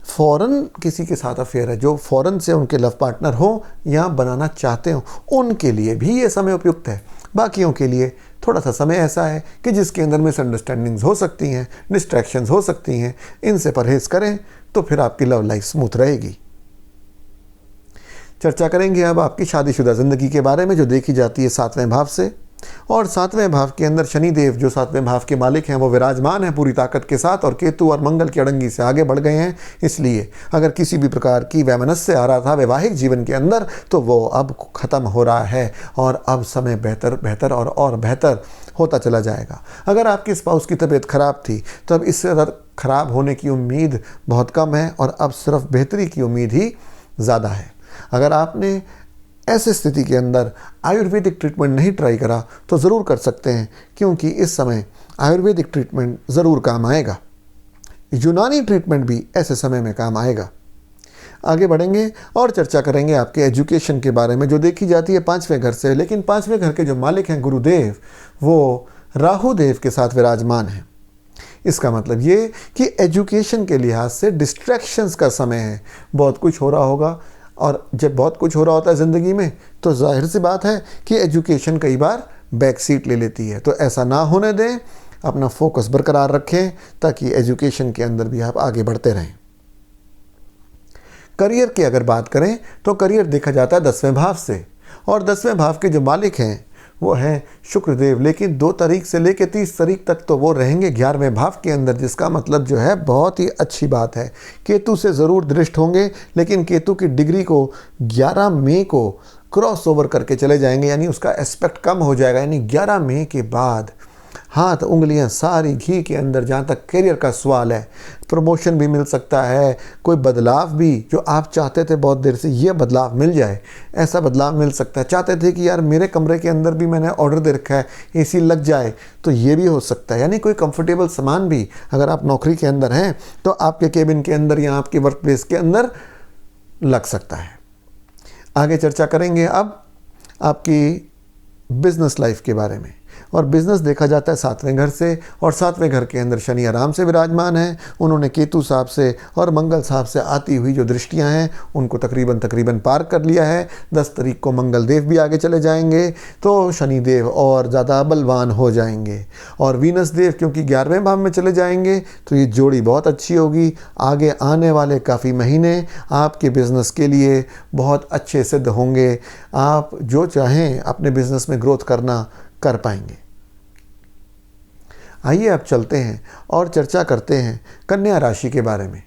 फॉरेन किसी के साथ अफेयर है, जो फॉरेन से उनके लव पार्टनर हो या बनाना चाहते हो, उनके लिए भी ये समय उपयुक्त है। बाकियों के लिए थोड़ा सा समय ऐसा है कि जिसके अंदर मिसअंडरस्टैंडिंग्स हो सकती हैं, डिस्ट्रैक्शंस हो सकती हैं। इनसे परहेज करें तो फिर आपकी लव लाइफ स्मूथ रहेगी। चर्चा करेंगे अब आपकी शादीशुदा ज़िंदगी के बारे में, जो देखी जाती है 7वें भाव से, और 7वें भाव के अंदर शनि देव, जो 7वें भाव के मालिक हैं, वो विराजमान हैं पूरी ताकत के साथ, और केतु और मंगल की अड़ंगी से आगे बढ़ गए हैं। इसलिए अगर किसी भी प्रकार की वैमनस्य आ रहा था वैवाहिक जीवन के अंदर, तो वो अब ख़त्म हो रहा है, और अब समय बेहतर और बेहतर होता चला जाएगा। अगर आपकी स्पाउस की तबीयत खराब थी, तो अब इससे ज़्यादा खराब होने की उम्मीद बहुत कम है, और अब सिर्फ बेहतरी की उम्मीद ही ज़्यादा है। अगर आपने ऐसे स्थिति के अंदर आयुर्वेदिक ट्रीटमेंट नहीं ट्राई करा, तो ज़रूर कर सकते हैं, क्योंकि इस समय आयुर्वेदिक ट्रीटमेंट ज़रूर काम आएगा। यूनानी ट्रीटमेंट भी ऐसे समय में काम आएगा। आगे बढ़ेंगे और चर्चा करेंगे आपके एजुकेशन के बारे में, जो देखी जाती है 5वें घर से। लेकिन 5वें घर के जो मालिक हैं गुरुदेव, वो राहु देव के साथ विराजमान हैं। इसका मतलब ये कि एजुकेशन के लिहाज से डिस्ट्रैक्शंस का समय है। बहुत कुछ हो रहा होगा, और जब बहुत कुछ हो रहा होता है ज़िंदगी में, तो जाहिर सी बात है कि एजुकेशन कई बार बैक सीट ले लेती है। तो ऐसा ना होने दें, अपना फोकस बरकरार रखें, ताकि एजुकेशन के अंदर भी आप आगे बढ़ते रहें। करियर की अगर बात करें, तो करियर देखा जाता है 10वें भाव से, और 10वें भाव के जो मालिक हैं वो हैं शुक्रदेव। लेकिन 2 तारीख से लेकर 30 तारीख तक तो वो रहेंगे 11वें भाव के अंदर, जिसका मतलब जो है बहुत ही अच्छी बात है। केतु से ज़रूर दृष्ट होंगे, लेकिन केतु की डिग्री को 11 मई को क्रॉस ओवर करके चले जाएंगे, यानी उसका एस्पेक्ट कम हो जाएगा। यानी 11 मई के बाद हाथ उंगलियां सारी घी के अंदर। जहाँ तक करियर का सवाल है, प्रमोशन भी मिल सकता है, कोई बदलाव भी जो आप चाहते थे बहुत देर से, ये बदलाव मिल जाए, ऐसा बदलाव मिल सकता है। चाहते थे कि यार मेरे कमरे के अंदर भी मैंने ऑर्डर दे रखा है, एसी लग जाए, तो ये भी हो सकता है। यानी कोई कंफर्टेबल सामान भी, अगर आप नौकरी के अंदर हैं, तो आपके केबिन के अंदर या आपके वर्क प्लेस के अंदर लग सकता है। आगे चर्चा करेंगे अब आपकी बिजनेस लाइफ के बारे में, और बिज़नेस देखा जाता है 7वें घर से, और 7वें घर के अंदर शनि आराम से विराजमान हैं। उन्होंने केतु साहब से और मंगल साहब से आती हुई जो दृष्टियां हैं, उनको तकरीबन पार कर लिया है। 10 तारीख को मंगल देव भी आगे चले जाएंगे, तो शनि देव और ज़्यादा बलवान हो जाएंगे, और वीनस देव क्योंकि 11वें भाव में चले जाएंगे, तो ये जोड़ी बहुत अच्छी होगी। आगे आने वाले काफ़ी महीने आपके बिज़नेस के लिए बहुत अच्छे सिद्ध होंगे। आप जो चाहें अपने बिज़नेस में ग्रोथ करना कर पाएंगे। आइए अब चलते हैं और चर्चा करते हैं कन्या राशि के बारे में।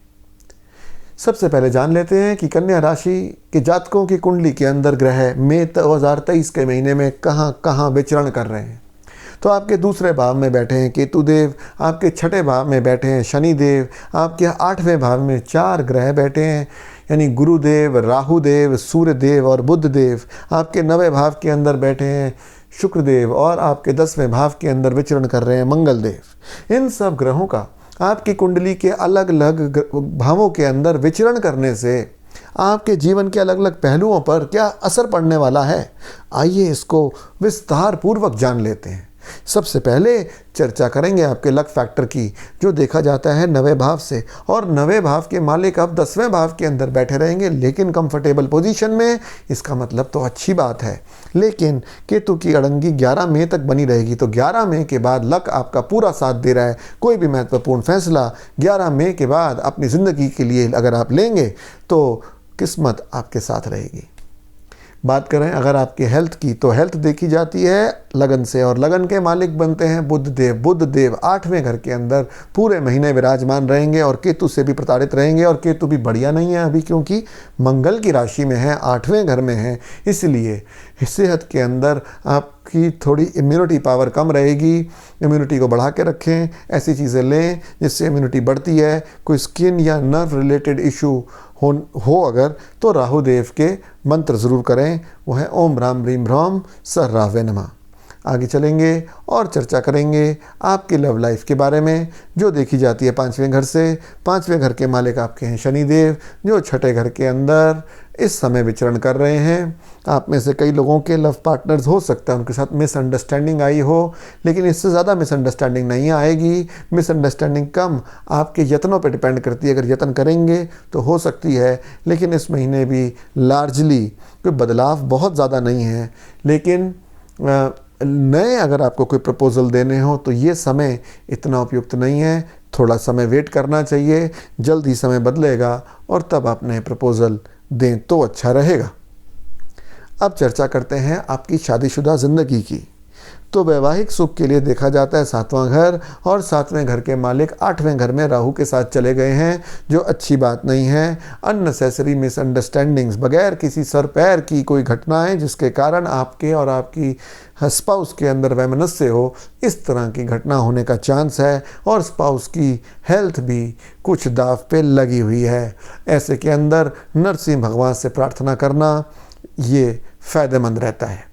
सबसे पहले जान लेते हैं कि कन्या राशि के जातकों की कुंडली के अंदर ग्रह मई 2023 के महीने में कहां कहां विचरण कर रहे हैं। तो आपके दूसरे भाव में बैठे हैं केतु देव, आपके 6ठे भाव में बैठे हैं शनि देव, आपके 8वें भाव में 4 ग्रह बैठे हैं, यानी गुरुदेव, राहुदेव, सूर्यदेव और बुध देव। आपके 9वें भाव के अंदर बैठे हैं शुक्रदेव और आपके 10वें भाव के अंदर विचरण कर रहे हैं मंगल देव। इन सब ग्रहों का आपकी कुंडली के अलग अलग भावों के अंदर विचरण करने से आपके जीवन के अलग अलग पहलुओं पर क्या असर पड़ने वाला है, आइए इसको विस्तार पूर्वक जान लेते हैं। सबसे पहले चर्चा करेंगे आपके लक फैक्टर की, जो देखा जाता है 9वें भाव से, और 9वें भाव के मालिक अब 10वें भाव के अंदर बैठे रहेंगे, लेकिन कंफर्टेबल पोजीशन में। इसका मतलब तो अच्छी बात है, लेकिन केतु की अड़ंगी 11 मई तक बनी रहेगी। तो 11 मई के बाद लक आपका पूरा साथ दे रहा है। कोई भी महत्वपूर्ण फैसला 11 मई के बाद अपनी ज़िंदगी के लिए अगर आप लेंगे तो किस्मत आपके साथ रहेगी। बात करें अगर आपके हेल्थ की, तो हेल्थ देखी जाती है लगन से, और लगन के मालिक बनते हैं बुध देव। बुध देव 8वें घर के अंदर पूरे महीने विराजमान रहेंगे और केतु से भी प्रताड़ित रहेंगे। और केतु भी बढ़िया नहीं है अभी, क्योंकि मंगल की राशि में है, 8वें घर में है। इसलिए सेहत के अंदर आपकी थोड़ी इम्यूनिटी पावर कम रहेगी। इम्यूनिटी को बढ़ा के रखें, ऐसी चीज़ें लें जिससे इम्यूनिटी बढ़ती है। कोई स्किन या नर्व रिलेटेड इशू हो अगर, तो राहु देव के मंत्र ज़रूर करें, वो है ओम ह्राम ह्रीम ह्रौम सर रावे नमः। आगे चलेंगे और चर्चा करेंगे आपके लव लाइफ के बारे में, जो देखी जाती है 5वें घर से। 5वें घर के मालिक आपके हैं शनिदेव, जो 6ठे घर के अंदर इस समय विचरण कर रहे हैं। आप में से कई लोगों के लव पार्टनर्स हो सकता है उनके साथ मिसअंडरस्टैंडिंग आई हो, लेकिन इससे ज़्यादा मिसअंडरस्टैंडिंग नहीं आएगी। मिसअंडरस्टैंडिंग कम आपके यत्नों पर डिपेंड करती है। अगर यत्न करेंगे तो हो सकती है, लेकिन इस महीने भी लार्जली कोई बदलाव बहुत ज़्यादा नहीं है। लेकिन नए अगर आपको कोई प्रपोज़ल देने हो तो ये समय इतना उपयुक्त नहीं है, थोड़ा समय वेट करना चाहिए। जल्द ही समय बदलेगा और तब आप नए प्रपोज़ल दें तो अच्छा रहेगा। अब चर्चा करते हैं आपकी शादीशुदा ज़िंदगी की। तो वैवाहिक सुख के लिए देखा जाता है 7वां घर, और 7वें घर के मालिक 8वें घर में राहु के साथ चले गए हैं, जो अच्छी बात नहीं है। अननेसेसरी मिसअंडरस्टैंडिंग्स, बगैर किसी सर पैर की कोई घटनाएं जिसके कारण आपके और आपकी स्पाउस के अंदर वैमनस्य हो, इस तरह की घटना होने का चांस है। और स्पाउस की हेल्थ भी कुछ दाव पे लगी हुई है। ऐसे के अंदर नरसिंह भगवान से प्रार्थना करना ये फ़ायदेमंद रहता है।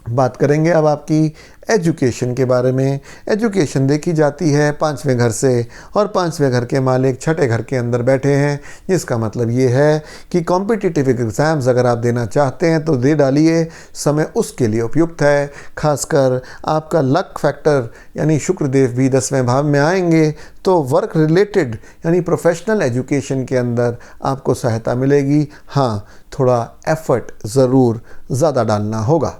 बात करेंगे अब आपकी एजुकेशन के बारे में। एजुकेशन देखी जाती है 5वें घर से, और 5वें घर के मालिक 6ठे घर के अंदर बैठे हैं, जिसका मतलब ये है कि कॉम्पिटिटिव एग्ज़ाम्स अगर आप देना चाहते हैं तो दे डालिए, समय उसके लिए उपयुक्त है। खासकर आपका लक फैक्टर यानी शुक्रदेव भी 10वें भाव में आएंगे, तो वर्क रिलेटेड यानी प्रोफेशनल एजुकेशन के अंदर आपको सहायता मिलेगी। हाँ, थोड़ा एफर्ट ज़रूर ज़्यादा डालना होगा।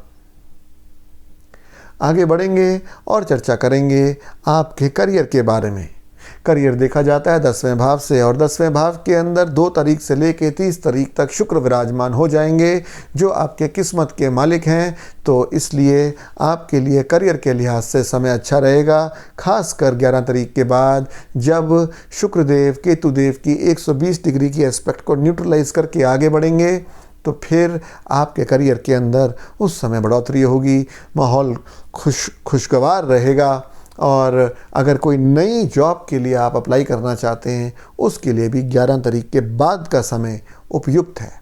आगे बढ़ेंगे और चर्चा करेंगे आपके करियर के बारे में। करियर देखा जाता है 10वें भाव से, और 10वें भाव के अंदर 2 तारीख से लेकर 30 तारीख तक शुक्र विराजमान हो जाएंगे, जो आपके किस्मत के मालिक हैं। तो इसलिए आपके लिए करियर के लिहाज से समय अच्छा रहेगा। खासकर 11 तारीख के बाद जब शुक्रदेव केतुदेव की 120 डिग्री की एस्पेक्ट को न्यूट्रलाइज करके आगे बढ़ेंगे, तो फिर आपके करियर के अंदर उस समय बढ़ोतरी होगी, माहौल खुशगवार रहेगा। और अगर कोई नई जॉब के लिए आप अप्लाई करना चाहते हैं, उसके लिए भी 11 तारीख के बाद का समय उपयुक्त है।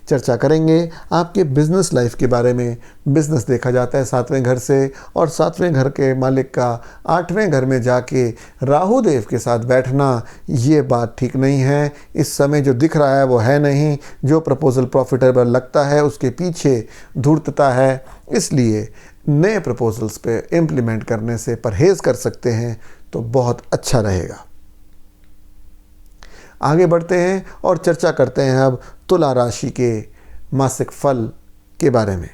चर्चा करेंगे आपके बिजनेस लाइफ के बारे में। बिजनेस देखा जाता है 7वें घर से, और 7वें घर के मालिक का 8वें घर में जाके राहु देव के साथ बैठना, ये बात ठीक नहीं है। इस समय जो दिख रहा है वो है नहीं। जो प्रपोजल प्रॉफिटेबल लगता है उसके पीछे धूर्तता है, इसलिए नए प्रपोजल्स पे इम्प्लीमेंट करने से परहेज़ कर सकते हैं तो बहुत अच्छा रहेगा। आगे बढ़ते हैं और चर्चा करते हैं अब तुला राशि के मासिक फल के बारे में।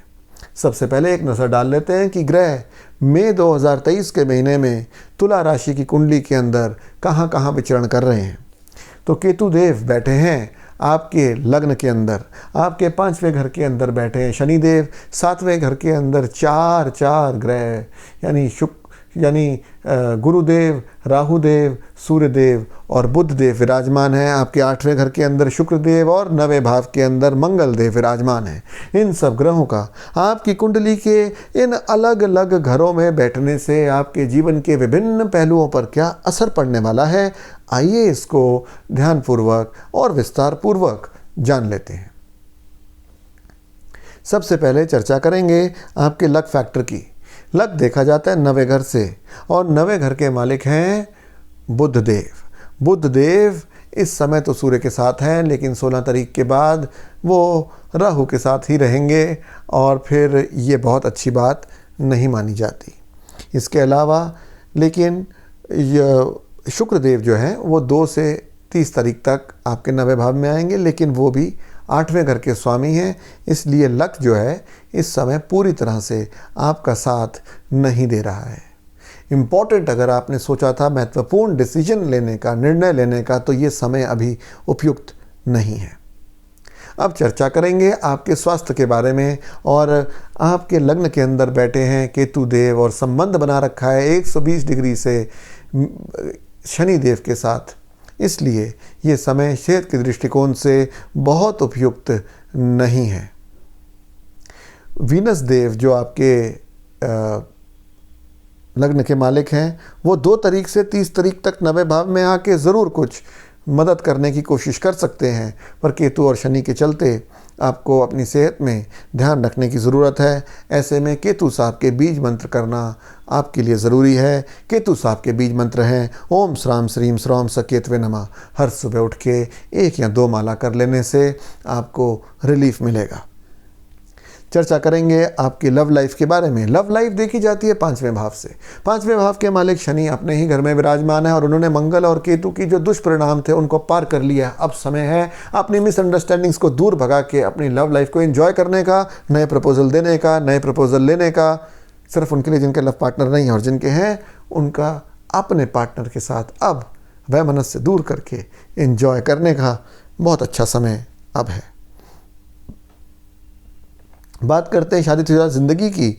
सबसे पहले एक नज़र डाल लेते हैं कि ग्रह मई 2023 के महीने में तुला राशि की कुंडली के अंदर कहाँ कहाँ विचरण कर रहे हैं। तो केतु देव बैठे हैं आपके लग्न के अंदर, आपके 5वें घर के अंदर बैठे हैं शनिदेव। 7वें घर के अंदर 4 ग्रह यानी गुरुदेव, राहुदेव, सूर्यदेव और बुधदेव विराजमान हैं। आपके 8वें घर के अंदर शुक्रदेव और 9वें भाव के अंदर मंगल देव विराजमान हैं। इन सब ग्रहों का आपकी कुंडली के इन अलग अलग घरों में बैठने से आपके जीवन के विभिन्न पहलुओं पर क्या असर पड़ने वाला है, आइए इसको ध्यानपूर्वक और विस्तार पूर्वक जान लेते हैं। सबसे पहले चर्चा करेंगे आपके लक फैक्टर की। लक देखा जाता है 9वें घर से, और 9वें घर के मालिक हैं बुध देव। बुध देव इस समय तो सूर्य के साथ हैं, लेकिन 16 तारीख के बाद वो राहु के साथ ही रहेंगे, और फिर ये बहुत अच्छी बात नहीं मानी जाती। इसके अलावा लेकिन शुक्र देव जो हैं वो 2 से 30 तारीख तक आपके 9वें भाव में आएंगे, लेकिन वो भी 8वें घर के स्वामी हैं। इसलिए लक जो है इस समय पूरी तरह से आपका साथ नहीं दे रहा है। इम्पॉर्टेंट अगर आपने सोचा था महत्वपूर्ण डिसीजन लेने का, निर्णय लेने का, तो ये समय अभी उपयुक्त नहीं है। अब चर्चा करेंगे आपके स्वास्थ्य के बारे में। और आपके लग्न के अंदर बैठे हैं केतु देव, और संबंध बना रखा है 120 डिग्री से शनि देव के साथ। इसलिए ये समय सेहत के दृष्टिकोण से बहुत उपयुक्त नहीं है। वीनस देव जो आपके लग्न के मालिक हैं, वो 2 तारीख से 30 तारीख तक 9वें भाव में आके ज़रूर कुछ मदद करने की कोशिश कर सकते हैं, पर केतु और शनि के चलते आपको अपनी सेहत में ध्यान रखने की ज़रूरत है। ऐसे में केतु साहब के बीज मंत्र करना आपके लिए ज़रूरी है। केतु साहब के बीज मंत्र हैं ओम श्राम श्रीम श्रौम सकेतवे नमः। हर सुबह उठ के 1 या 2 माला कर लेने से आपको रिलीफ मिलेगा। चर्चा करेंगे आपकी लव लाइफ के बारे में। लव लाइफ देखी जाती है 5वें भाव से। 5वें भाव के मालिक शनि अपने ही घर में विराजमान है, और उन्होंने मंगल और केतु की जो दुष्परिणाम थे उनको पार कर लिया। अब समय है अपनी मिसअंडरस्टैंडिंग्स को दूर भगा के अपनी लव लाइफ को एंजॉय करने का, नए प्रपोजल देने का, नए प्रपोजल लेने का। सिर्फ उनके लिए जिनके लव पार्टनर नहीं है, और जिनके हैं उनका अपने पार्टनर के साथ अब वैमनस्य से दूर करके एंजॉय करने का बहुत अच्छा समय अब है। बात करते हैं शादीशुदा ज़िंदगी की,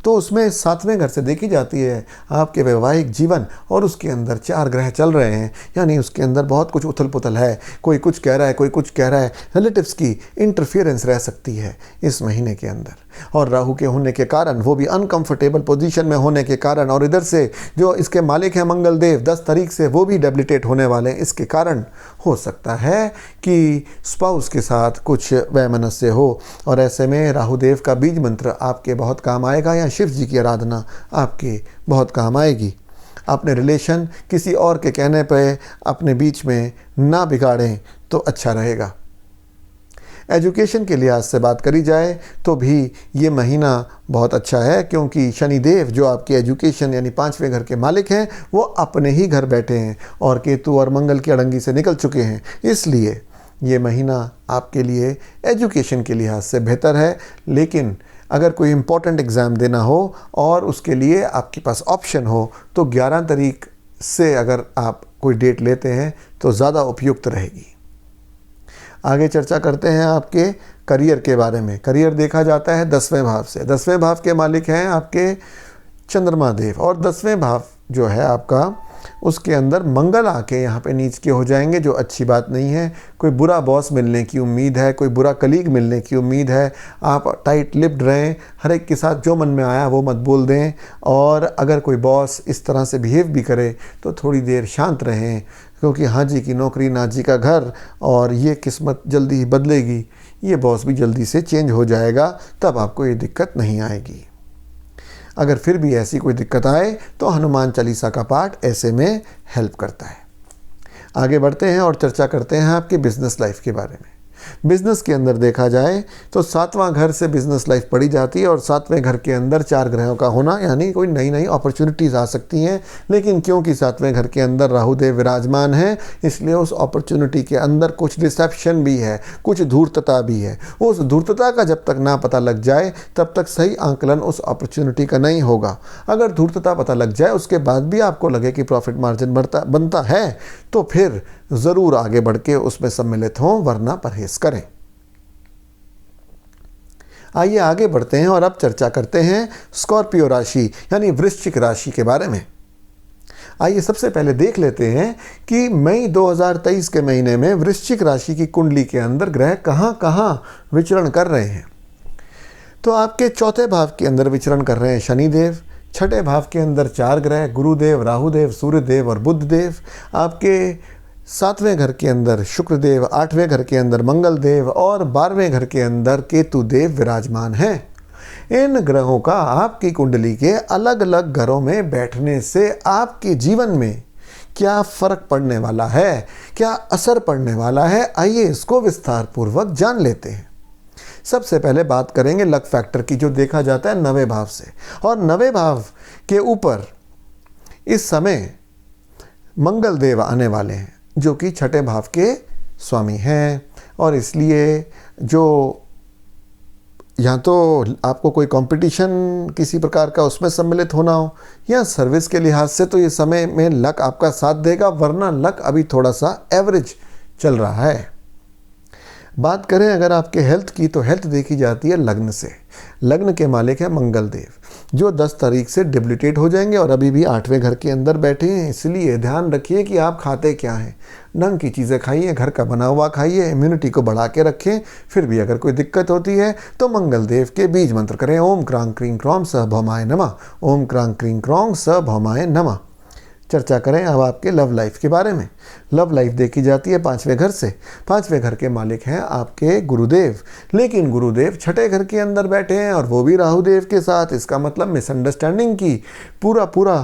तो उसमें 7वें घर से देखी जाती है आपके वैवाहिक जीवन, और उसके अंदर 4 ग्रह चल रहे हैं, यानी उसके अंदर बहुत कुछ उथल पुथल है। कोई कुछ कह रहा है, कोई कुछ कह रहा है। रिलेटिव्स की इंटरफियरेंस रह सकती है इस महीने के अंदर, और राहु के होने के कारण, वो भी अनकंफर्टेबल पोजीशन में होने के कारण, और इधर से जो इसके मालिक हैं मंगल देव 10 तारीख से वो भी डेबिलिटेट होने वाले हैं। इसके कारण हो सकता है कि स्पाउस के साथ कुछ वैमनस्य हो, और ऐसे में राहु देव का बीज मंत्र आपके बहुत काम आएगा, या शिव जी की आराधना आपके बहुत काम आएगी। अपने रिलेशन किसी और के कहने पे अपने बीच में ना बिगाड़ें तो अच्छा रहेगा। एजुकेशन के लिहाज से बात करी जाए तो भी ये महीना बहुत अच्छा है, क्योंकि शनि देव जो आपकी एजुकेशन यानी 5वें घर के मालिक हैं वो अपने ही घर बैठे हैं, और केतु और मंगल की अड़ंगी से निकल चुके हैं। इसलिए ये महीना आपके लिए एजुकेशन के लिहाज से बेहतर है। लेकिन अगर कोई इम्पोर्टेंट एग्ज़ाम देना हो और उसके लिए आपके पास ऑप्शन हो, तो 11 तारीख से अगर आप कोई डेट लेते हैं तो ज़्यादा उपयुक्त रहेगी। आगे चर्चा करते हैं आपके करियर के बारे में। करियर देखा जाता है 10वें भाव से। 10वें भाव के मालिक हैं आपके चंद्रमा देव, और 10वें भाव जो है आपका, उसके अंदर मंगल आके यहाँ पे नीच के हो जाएंगे, जो अच्छी बात नहीं है। कोई बुरा बॉस मिलने की उम्मीद है, कोई बुरा कलीग मिलने की उम्मीद है। आप टाइट लिप्ड रहें, हर एक के साथ जो मन में आया वो मत बोल दें, और अगर कोई बॉस इस तरह से बिहेव भी करे तो थोड़ी देर शांत रहें, क्योंकि हाँ जी की नौकरी ना जी का घर, और ये किस्मत जल्दी ही बदलेगी। ये बॉस भी जल्दी से चेंज हो जाएगा, तब आपको ये दिक्कत नहीं आएगी। अगर फिर भी ऐसी कोई दिक्कत आए तो हनुमान चालीसा का पाठ ऐसे में हेल्प करता है। आगे बढ़ते हैं और चर्चा करते हैं आपके बिजनेस लाइफ के बारे में। बिजनेस के अंदर देखा जाए तो 7वां घर से बिजनेस लाइफ पढ़ी जाती है, और 7वें घर के अंदर 4 ग्रहों का होना, यानी कोई नई नई अपॉर्चुनिटीज़ आ सकती हैं। लेकिन क्योंकि 7वें घर के अंदर राहु देव विराजमान है, इसलिए उस अपॉर्चुनिटी के अंदर कुछ डिसेप्शन भी है, कुछ धूर्तता भी है। उस धूर्तता का जब तक ना पता लग जाए तब तक सही आंकलन उस अपॉर्चुनिटी का नहीं होगा। अगर धूर्तता पता लग जाए, उसके बाद भी आपको लगे कि प्रॉफिट मार्जिन बनता है, तो फिर ज़रूर आगे बढ़ के उसमें सम्मिलित हों, वरना परहेज करें। आइए आगे बढ़ते हैं और अब चर्चा करते हैं स्कॉर्पियो राशि यानी वृश्चिक राशि के बारे में। आइए सबसे पहले देख लेते हैं कि मई 2023 के महीने में वृश्चिक राशि की कुंडली के अंदर ग्रह कहाँ कहाँ विचरण कर रहे हैं। तो आपके 4थे भाव के अंदर विचरण कर रहे हैं शनिदेव। 6ठे भाव के अंदर 4 ग्रह गुरुदेव, राहुदेव, सूर्यदेव और बुधदेव। आपके 7वें घर के अंदर शुक्रदेव, 8वें घर के अंदर मंगल देव और 12वें घर के अंदर केतु देव विराजमान हैं। इन ग्रहों का आपकी कुंडली के अलग अलग घरों में बैठने से आपके जीवन में क्या फर्क पड़ने वाला है, क्या असर पड़ने वाला है, आइए इसको विस्तार पूर्वक जान लेते हैं। सबसे पहले बात करेंगे लक फैक्टर की, जो देखा जाता है 9वें भाव से। और 9वें भाव के ऊपर इस समय मंगल देव आने वाले हैं, जो कि 6ठे भाव के स्वामी हैं। और इसलिए जो या तो आपको कोई कंपटीशन किसी प्रकार का उसमें सम्मिलित होना हो, या सर्विस के लिहाज से तो ये समय में लक आपका साथ देगा, वरना लक अभी थोड़ा सा एवरेज चल रहा है। बात करें अगर आपके हेल्थ की, तो हेल्थ देखी जाती है लग्न से। लग्न के मालिक है मंगल देव, जो 10 तारीख से डिबिलिटेट हो जाएंगे और अभी भी 8वें घर के अंदर बैठे हैं। इसलिए ध्यान रखिए कि आप खाते क्या हैं। ढंग की चीज़ें खाइए, घर का बना हुआ खाइए, इम्यूनिटी को बढ़ा के रखें। फिर भी अगर कोई दिक्कत होती है तो मंगल देव के बीज मंत्र करें, ओम क्रांग क्रीं क्रौम स भौमाय नमः, ओम क्रांग क्रीं क्रौम स भौमाय नमः। चर्चा करें अब आपके लव लाइफ के बारे में। लव लाइफ देखी जाती है 5वें घर से। 5वें घर के मालिक हैं आपके गुरुदेव, लेकिन गुरुदेव 6ठे घर के अंदर बैठे हैं और वो भी राहुदेव के साथ। इसका मतलब मिसअंडरस्टैंडिंग की पूरा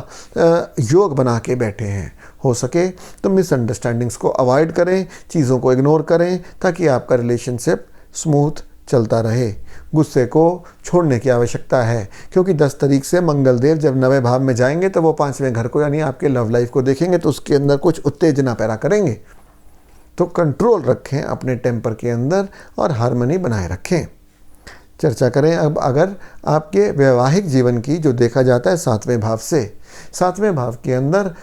योग बना के बैठे हैं। हो सके तो मिसअंडरस्टैंडिंग्स को अवॉइड करें, चीज़ों को इग्नोर करें, ताकि आपका रिलेशनशिप स्मूथ चलता रहे। गुस्से को छोड़ने की आवश्यकता है, क्योंकि 10 तारीख से मंगल देव जब 9वें भाव में जाएंगे तो वो 5वें घर को यानी आपके लव लाइफ को देखेंगे, तो उसके अंदर कुछ उत्तेजना पैदा करेंगे। तो कंट्रोल रखें अपने टेम्पर के अंदर और हार्मनी बनाए रखें। चर्चा करें अब अगर आपके वैवाहिक जीवन की, जो देखा जाता है 7वें भाव से। 7वें भाव के अंदर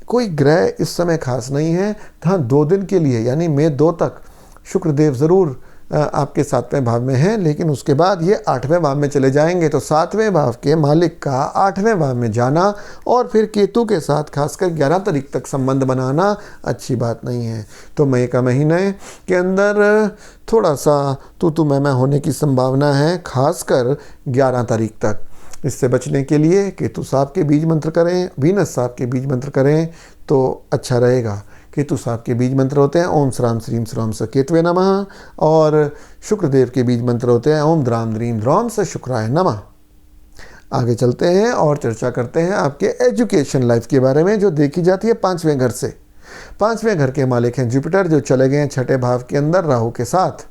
कोई ग्रह इस समय खास नहीं है। हाँ, 2 दिन के लिए यानी मई 2 तक शुक्रदेव ज़रूर आपके 7वें भाव में है, लेकिन उसके बाद ये 8वें भाव में चले जाएंगे। तो 7वें भाव के मालिक का 8वें भाव में जाना और फिर केतु के साथ खासकर 11 तारीख तक संबंध बनाना अच्छी बात नहीं है। तो मई का महीने के अंदर थोड़ा सा तू मैं होने की संभावना है, खासकर 11 तारीख तक। इससे बचने के लिए केतु साहब के बीज मंत्र करें, वीनस साहब के बीज मंत्र करें तो अच्छा रहेगा। केतु साहब के बीज मंत्र होते हैं ओम श्राम श्रीम श्राम स केतवे नमः, और शुक्रदेव के बीज मंत्र होते हैं ओम द्राम द्रीम द्रौम स शुक्राय नमः। आगे चलते हैं और चर्चा करते हैं आपके एजुकेशन लाइफ के बारे में, जो देखी जाती है 5वें घर से। 5वें घर के मालिक हैं जुपिटर, जो चले गए हैं 6ठे भाव के अंदर राहु के साथ।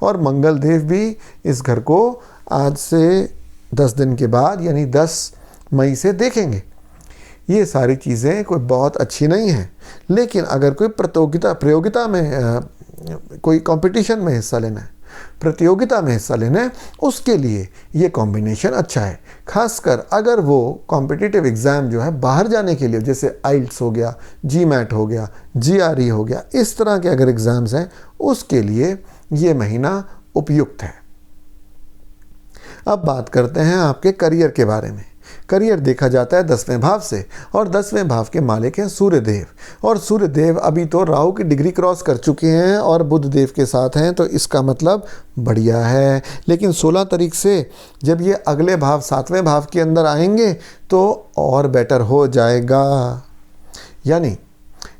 और मंगल देव भी इस घर को आज से 10 दिन के बाद यानी 10 मई से देखेंगे। ये सारी चीज़ें कोई बहुत अच्छी नहीं है, लेकिन अगर कोई प्रतियोगिता में कोई कंपटीशन में हिस्सा लेना है, प्रतियोगिता में हिस्सा लेना है, उसके लिए ये कॉम्बिनेशन अच्छा है। खासकर अगर वो कॉम्पिटिटिव एग्ज़ाम जो है बाहर जाने के लिए, जैसे आइल्ट्स हो गया, जीमैट हो गया, जीआरई हो गया, इस तरह के अगर एग्ज़ाम्स हैं, उसके लिए ये महीना उपयुक्त है। अब बात करते हैं आपके करियर के बारे में। करियर देखा जाता है 10वें भाव से, और 10वें भाव के मालिक हैं सूर्यदेव। और सूर्यदेव अभी तो राहु की डिग्री क्रॉस कर चुके हैं और बुध देव के साथ हैं, तो इसका मतलब बढ़िया है। लेकिन 16 तारीख से जब ये अगले भाव 7वें भाव के अंदर आएंगे तो और बेटर हो जाएगा। यानी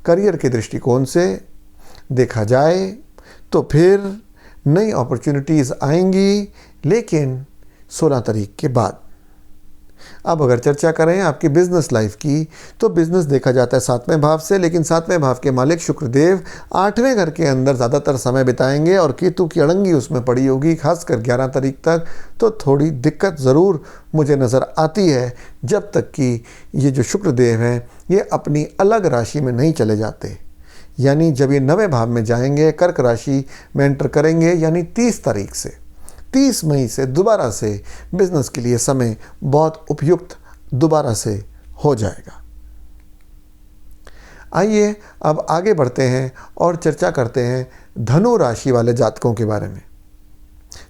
करियर के दृष्टिकोण से देखा जाए तो फिर नई अपॉर्चुनिटीज़ आएंगी, लेकिन 16 तारीख के बाद। अब अगर चर्चा करें आपकी बिजनेस लाइफ की, तो बिजनेस देखा जाता है 7वें भाव से, लेकिन 7वें भाव के मालिक शुक्रदेव 8वें घर के अंदर ज़्यादातर समय बिताएंगे और केतु की अड़ंगी उसमें पड़ी होगी, खासकर 11 तारीख तक। तो थोड़ी दिक्कत ज़रूर मुझे नज़र आती है, जब तक कि ये जो शुक्रदेव हैं ये अपनी अलग राशि में नहीं चले जाते। यानी जब ये 9वें भाव में जाएंगे, कर्क राशि में एंटर करेंगे, यानी 30 तारीख से 30 मई से दोबारा से बिजनेस के लिए समय बहुत उपयुक्त दोबारा से हो जाएगा। आइए अब आगे बढ़ते हैं और चर्चा करते हैं धनु राशि वाले जातकों के बारे में।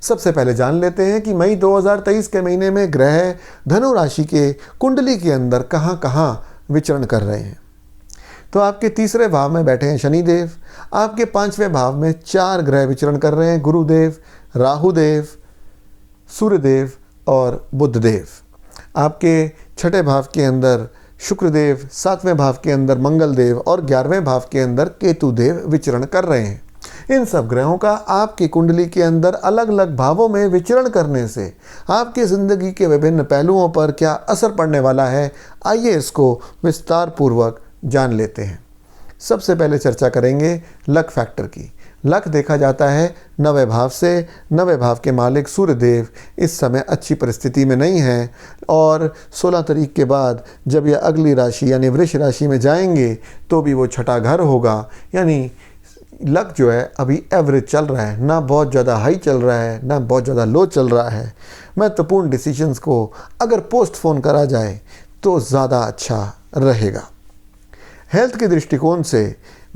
सबसे पहले जान लेते हैं कि मई 2023 के महीने में ग्रह धनु राशि के कुंडली के अंदर कहाँ कहाँ विचरण कर रहे हैं। तो आपके 3रे भाव में बैठे हैं शनिदेव। आपके 5वें भाव में 4 ग्रह विचरण कर रहे हैं, गुरुदेव, राहुदेव, सूर्यदेव और बुधदेव। आपके 6ठे भाव के अंदर शुक्रदेव, 7वें भाव के अंदर मंगल देव और 11वें भाव के अंदर केतु देव विचरण कर रहे हैं। इन सब ग्रहों का आपकी कुंडली के अंदर अलग अलग भावों में विचरण करने से आपकी ज़िंदगी के विभिन्न पहलुओं पर क्या असर पड़ने वाला है, आइए इसको विस्तार पूर्वक जान लेते हैं। सबसे पहले चर्चा करेंगे लक फैक्टर की। लक देखा जाता है 9वें भाव से। 9वें भाव के मालिक सूर्यदेव इस समय अच्छी परिस्थिति में नहीं है और 16 तारीख के बाद जब यह अगली राशि यानी वृष राशि में जाएंगे तो भी वो छठा घर होगा। यानी लक जो है अभी एवरेज चल रहा है, ना बहुत ज़्यादा हाई चल रहा है ना बहुत ज़्यादा लो चल रहा है। महत्वपूर्ण डिसीजंस को अगर पोस्टपोन करा जाए तो ज़्यादा अच्छा रहेगा। हेल्थ के दृष्टिकोण से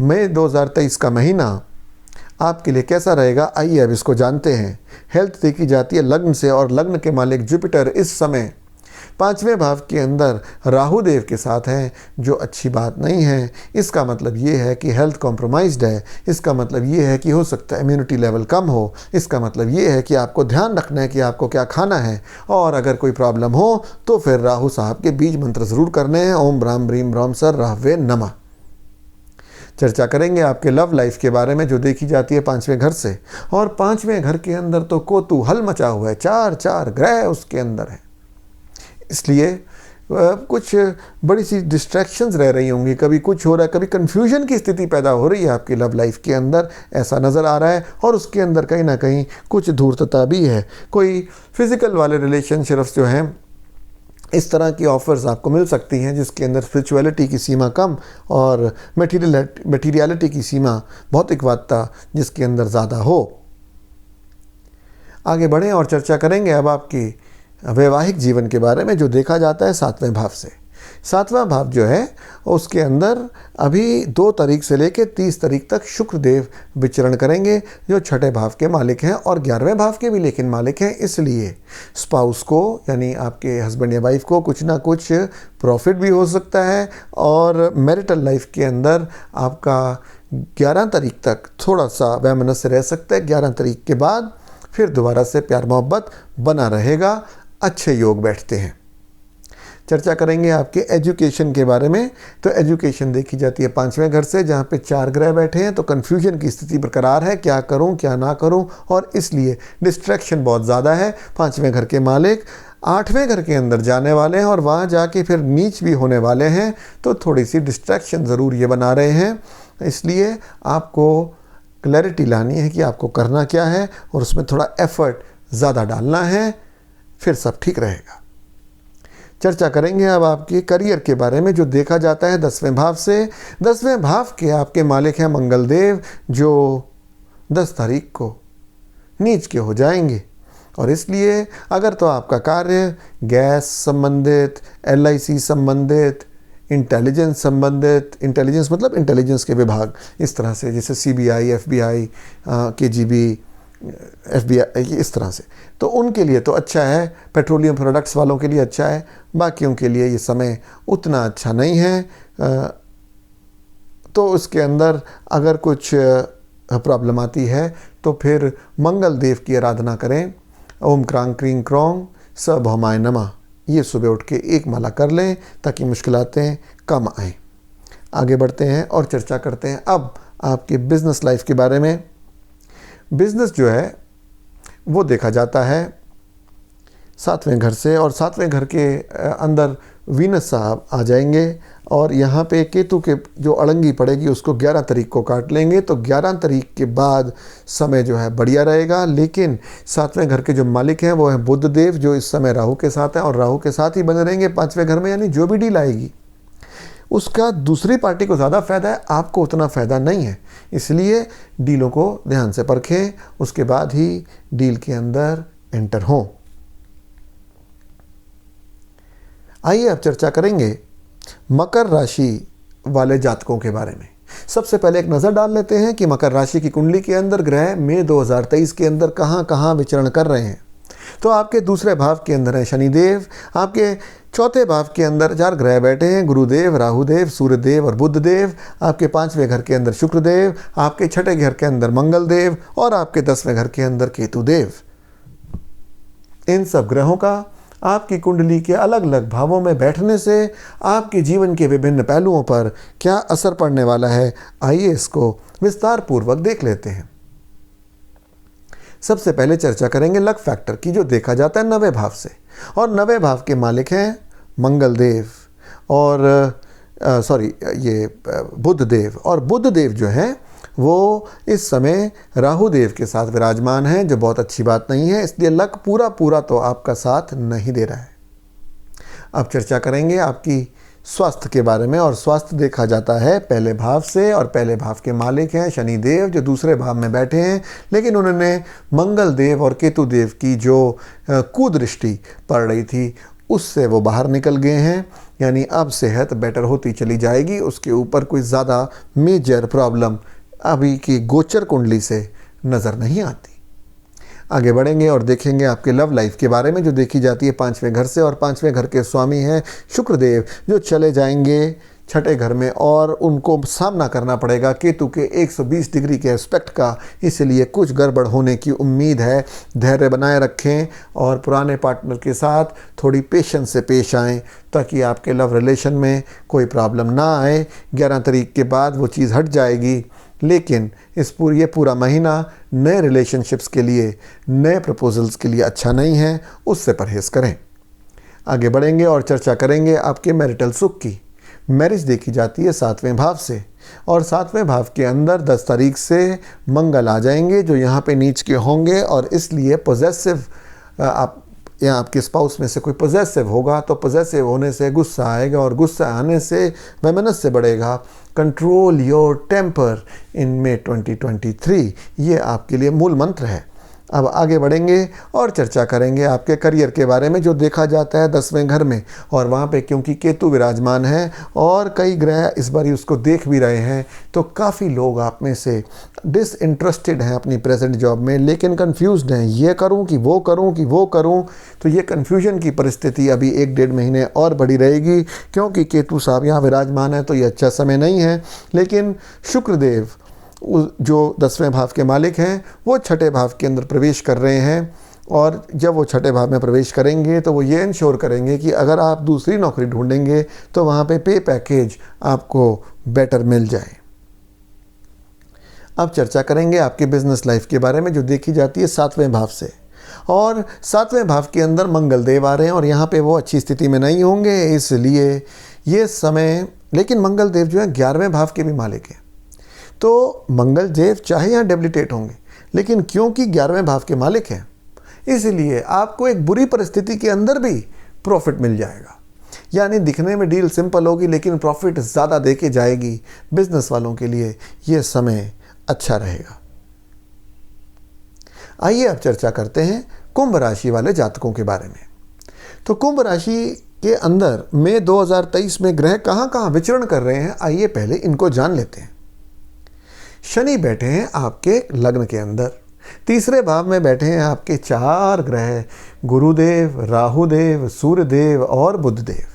मई 2023 का महीना आपके लिए कैसा रहेगा, आइए अब इसको जानते हैं। हेल्थ देखी जाती है लग्न से और लग्न के मालिक जुपिटर इस समय 5वें भाव के अंदर राहु देव के साथ हैं, जो अच्छी बात नहीं है। इसका मतलब ये है कि हेल्थ कॉम्प्रोमाइज्ड है। इसका मतलब ये है कि हो सकता है इम्यूनिटी लेवल कम हो। इसका मतलब ये है कि आपको ध्यान रखना है कि आपको क्या खाना है, और अगर कोई प्रॉब्लम हो तो फिर राहु साहब के बीज मंत्र ज़रूर करने हैं। ओम ब्राह्म ब्रीम ब्रह्म सर राहवे नमः। चर्चा करेंगे आपके लव लाइफ के बारे में, जो देखी जाती है 5वें घर से। और 5वें घर के अंदर तो कोतूहल मचा हुआ है, 4 ग्रह उसके अंदर है, इसलिए कुछ बड़ी सी डिस्ट्रैक्शंस रह रही होंगी। कभी कुछ हो रहा है, कभी कन्फ्यूजन की स्थिति पैदा हो रही है आपकी लव लाइफ के अंदर, ऐसा नज़र आ रहा है। और उसके अंदर कहीं ना कहीं कुछ धूर्तता भी है। कोई फिज़िकल वाले रिलेशनशिप्स जो हैं, इस तरह की ऑफ़र्स आपको मिल सकती हैं जिसके अंदर स्पिरिचुअलिटी की सीमा कम और मटीरियलिटी की सीमा, भौतिकवादता जिसके अंदर ज़्यादा हो। आगे बढ़ें और चर्चा करेंगे अब आपकी वैवाहिक जीवन के बारे में, जो देखा जाता है 7वें भाव से। 7वां भाव जो है उसके अंदर अभी 2 तारीख से लेकर 30 तारीख तक शुक्रदेव विचरण करेंगे, जो छठे भाव के मालिक हैं और 11वें भाव के भी लेकिन मालिक हैं। इसलिए स्पाउस को यानी आपके हस्बैंड या वाइफ को कुछ ना कुछ प्रॉफिट भी हो सकता है। और मैरिटल लाइफ के अंदर आपका 11 तारीख तक थोड़ा सा वैमनस्य रह सकता है। 11 तारीख के बाद फिर दोबारा से प्यार मोहब्बत बना रहेगा, अच्छे योग बैठते हैं। चर्चा करेंगे आपके एजुकेशन के बारे में। तो एजुकेशन देखी जाती है 5वें घर से, जहाँ पे 4 ग्रह बैठे हैं, तो कन्फ्यूजन की स्थिति बरकरार है, क्या करूं क्या ना करूं, और इसलिए डिस्ट्रैक्शन बहुत ज़्यादा है। 5वें घर के मालिक 8वें घर के अंदर जाने वाले हैं और वहाँ जाके फिर नीच भी होने वाले हैं, तो थोड़ी सी डिस्ट्रैक्शन ज़रूर ये बना रहे हैं। इसलिए आपको क्लैरिटी लानी है कि आपको करना क्या है और उसमें थोड़ा एफर्ट ज़्यादा डालना है, फिर सब ठीक रहेगा। चर्चा करेंगे अब आपके करियर के बारे में, जो देखा जाता है 10वें भाव से। 10वें भाव के आपके मालिक हैं मंगल देव, जो 10 तारीख को नीच के हो जाएंगे। और इसलिए अगर तो आपका कार्य गैस संबंधित, LIC संबंधित, इंटेलिजेंस संबंधित, इंटेलिजेंस मतलब इंटेलिजेंस के विभाग, इस तरह से जैसे CBI, FBI, KGB, FBI, इस तरह से, तो उनके लिए तो अच्छा है। पेट्रोलियम प्रोडक्ट्स वालों के लिए अच्छा है, बाकियों के लिए ये समय उतना अच्छा नहीं है। तो उसके अंदर अगर कुछ प्रॉब्लम आती है तो फिर मंगल देव की आराधना करें। ओम क्रांग क्रीं क्रोंग स भौमाय नमः, ये सुबह उठ के एक माला कर लें ताकि मुश्किलातें कम आएँ। आगे बढ़ते हैं और चर्चा करते हैं अब आपके बिजनेस लाइफ के बारे में। बिजनेस जो है वो देखा जाता है 7वें घर से, और 7वें घर के अंदर वीनस साहब आ जाएंगे और यहाँ पे केतु के जो अड़ंगी पड़ेगी उसको 11 तारीख को काट लेंगे। तो 11 तारीख के बाद समय जो है बढ़िया रहेगा। लेकिन 7वें घर के जो मालिक हैं वो हैं बुध देव, जो इस समय राहु के साथ हैं और राहु के साथ ही बने रहेंगे 5वें घर में। यानी जो भी डील आएगी उसका दूसरी पार्टी को ज़्यादा फ़ायदा है, आपको उतना फ़ायदा नहीं है। इसलिए डीलों को ध्यान से परखें, उसके बाद ही डील के अंदर एंटर हों। आइए अब चर्चा करेंगे मकर राशि वाले जातकों के बारे में। सबसे पहले एक नज़र डाल लेते हैं कि मकर राशि की कुंडली के अंदर ग्रह मई 2023 के अंदर कहाँ कहाँ विचरण कर रहे हैं। तो आपके दूसरे भाव के अंदर है शनिदेव, आपके चौथे भाव के अंदर 4 ग्रह बैठे हैं, गुरुदेव, राहुदेव, सूर्यदेव और बुधदेव। आपके 5वें घर के अंदर शुक्रदेव, आपके छठे घर के अंदर मंगल देव और आपके 10वें घर के अंदर केतुदेव। इन सब ग्रहों का आपकी कुंडली के अलग अलग भावों में बैठने से आपके जीवन के विभिन्न पहलुओं पर क्या असर पड़ने वाला है, आइए इसको विस्तार पूर्वक देख लेते हैं। सबसे पहले चर्चा करेंगे लक फैक्टर की, जो देखा जाता है 9वें भाव से, और 9वें भाव के मालिक हैं मंगल देव और बुध देव। और बुध देव जो हैं वो इस समय राहु देव के साथ विराजमान हैं, जो बहुत अच्छी बात नहीं है, इसलिए लक पूरा तो आपका साथ नहीं दे रहा है। अब चर्चा करेंगे आपकी स्वास्थ्य के बारे में, और स्वास्थ्य देखा जाता है पहले भाव से, और पहले भाव के मालिक हैं शनि देव, जो दूसरे भाव में बैठे हैं, लेकिन उन्होंने मंगल देव और केतु देव की जो कुदृष्टि पड़ रही थी उससे वो बाहर निकल गए हैं, यानी अब सेहत बेटर होती चली जाएगी। उसके ऊपर कोई ज़्यादा मेजर प्रॉब्लम अभी की गोचर कुंडली से नज़र नहीं आती। आगे बढ़ेंगे और देखेंगे आपके लव लाइफ के बारे में, जो देखी जाती है 5वें घर से, और 5वें घर के स्वामी हैं शुक्रदेव, जो चले जाएंगे 6ठे घर में, और उनको सामना करना पड़ेगा केतु के 120 डिग्री के एस्पेक्ट का, इसलिए कुछ गड़बड़ होने की उम्मीद है। धैर्य बनाए रखें और पुराने पार्टनर के साथ थोड़ी पेशेंस से पेश आएँ, ताकि आपके लव रिलेशन में कोई प्रॉब्लम ना आए। 11 तारीख के बाद वो चीज़ हट जाएगी, लेकिन ये पूरा महीना नए रिलेशनशिप्स के लिए, नए प्रपोजल्स के लिए अच्छा नहीं है, उससे परहेज़ करें। आगे बढ़ेंगे और चर्चा करेंगे आपके मैरिटल सुख की। मैरिज देखी जाती है 7वें भाव से, और 7वें भाव के अंदर 10 तारीख से मंगल आ जाएंगे, जो यहाँ पे नीच के होंगे, और इसलिए पॉजेसिव या आपके स्पाउस में से कोई पॉजेसिव होगा तो पॉजेसिव होने से गुस्सा आएगा, और गुस्सा आने से वैमनस्य बढ़ेगा। Control your temper in May 2023, ये आपके लिए मूल मंत्र है। अब आगे बढ़ेंगे और चर्चा करेंगे आपके करियर के बारे में, जो देखा जाता है 10वें घर में, और वहाँ पे क्योंकि केतु विराजमान है और कई ग्रह इस बार उसको देख भी रहे हैं, तो काफ़ी लोग आप में से डिसइंटरेस्टेड हैं अपनी प्रेजेंट जॉब में, लेकिन कंफ्यूज्ड हैं, ये करूं कि वो करूं कि वो करूं। तो ये कन्फ्यूजन की परिस्थिति अभी 1-1.5 महीने और बढ़ी रहेगी, क्योंकि केतु साहब यहाँ विराजमान है, तो ये अच्छा समय नहीं है। लेकिन शुक्रदेव जो 10वें भाव के मालिक हैं, वो 6ठे भाव के अंदर प्रवेश कर रहे हैं, और जब वो 6ठे भाव में प्रवेश करेंगे तो वो ये इंश्योर करेंगे कि अगर आप दूसरी नौकरी ढूंढेंगे तो वहाँ पे पैकेज आपको बेटर मिल जाए। अब चर्चा करेंगे आपके बिजनेस लाइफ के बारे में, जो देखी जाती है 7वें भाव से, और 7वें भाव के अंदर मंगल देव आ रहे हैं, और यहाँ पे वो अच्छी स्थिति में नहीं होंगे, इसलिए ये समय, लेकिन मंगल देव जो है 11वें भाव के भी मालिक हैं, तो मंगल देव चाहे यहाँ डेबिलिटेट होंगे, लेकिन क्योंकि 11वें भाव के मालिक हैं, इसलिए आपको एक बुरी परिस्थिति के अंदर भी प्रॉफिट मिल जाएगा। यानी दिखने में डील सिंपल होगी, लेकिन प्रॉफिट ज़्यादा देके जाएगी। बिजनेस वालों के लिए ये समय अच्छा रहेगा। आइए अब चर्चा करते हैं कुंभ राशि वाले जातकों के बारे में। तो कुंभ राशि के अंदर मई 2023 में ग्रह कहाँ कहाँ विचरण कर रहे हैं, आइए पहले इनको जान लेते हैं। शनि बैठे हैं आपके लग्न के अंदर, तीसरे भाव में बैठे हैं आपके 4 ग्रह, गुरुदेव, राहुदेव, सूर्यदेव और बुधदेव।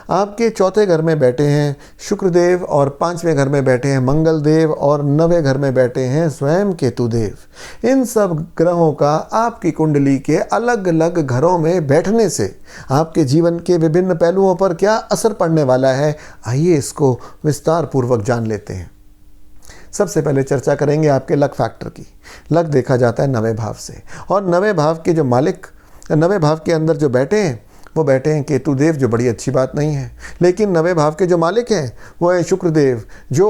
आपके चौथे घर में बैठे हैं शुक्रदेव, और 5वें घर में बैठे हैं मंगल देव, और 9वें घर में बैठे हैं स्वयं केतुदेव। इन सब ग्रहों का आपकी कुंडली के अलग अलग घरों में बैठने से आपके जीवन के विभिन्न पहलुओं पर क्या असर पड़ने वाला है, आइए इसको विस्तार पूर्वक जान लेते हैं। सबसे पहले चर्चा करेंगे आपके लक फैक्टर की। लक देखा जाता है 9वें भाव से, और 9वें भाव के जो मालिक, 9वें भाव के अंदर जो बैठे हैं वो बैठे हैं केतुदेव, जो बड़ी अच्छी बात नहीं है। लेकिन 9वें भाव के जो मालिक हैं वो है शुक्रदेव, जो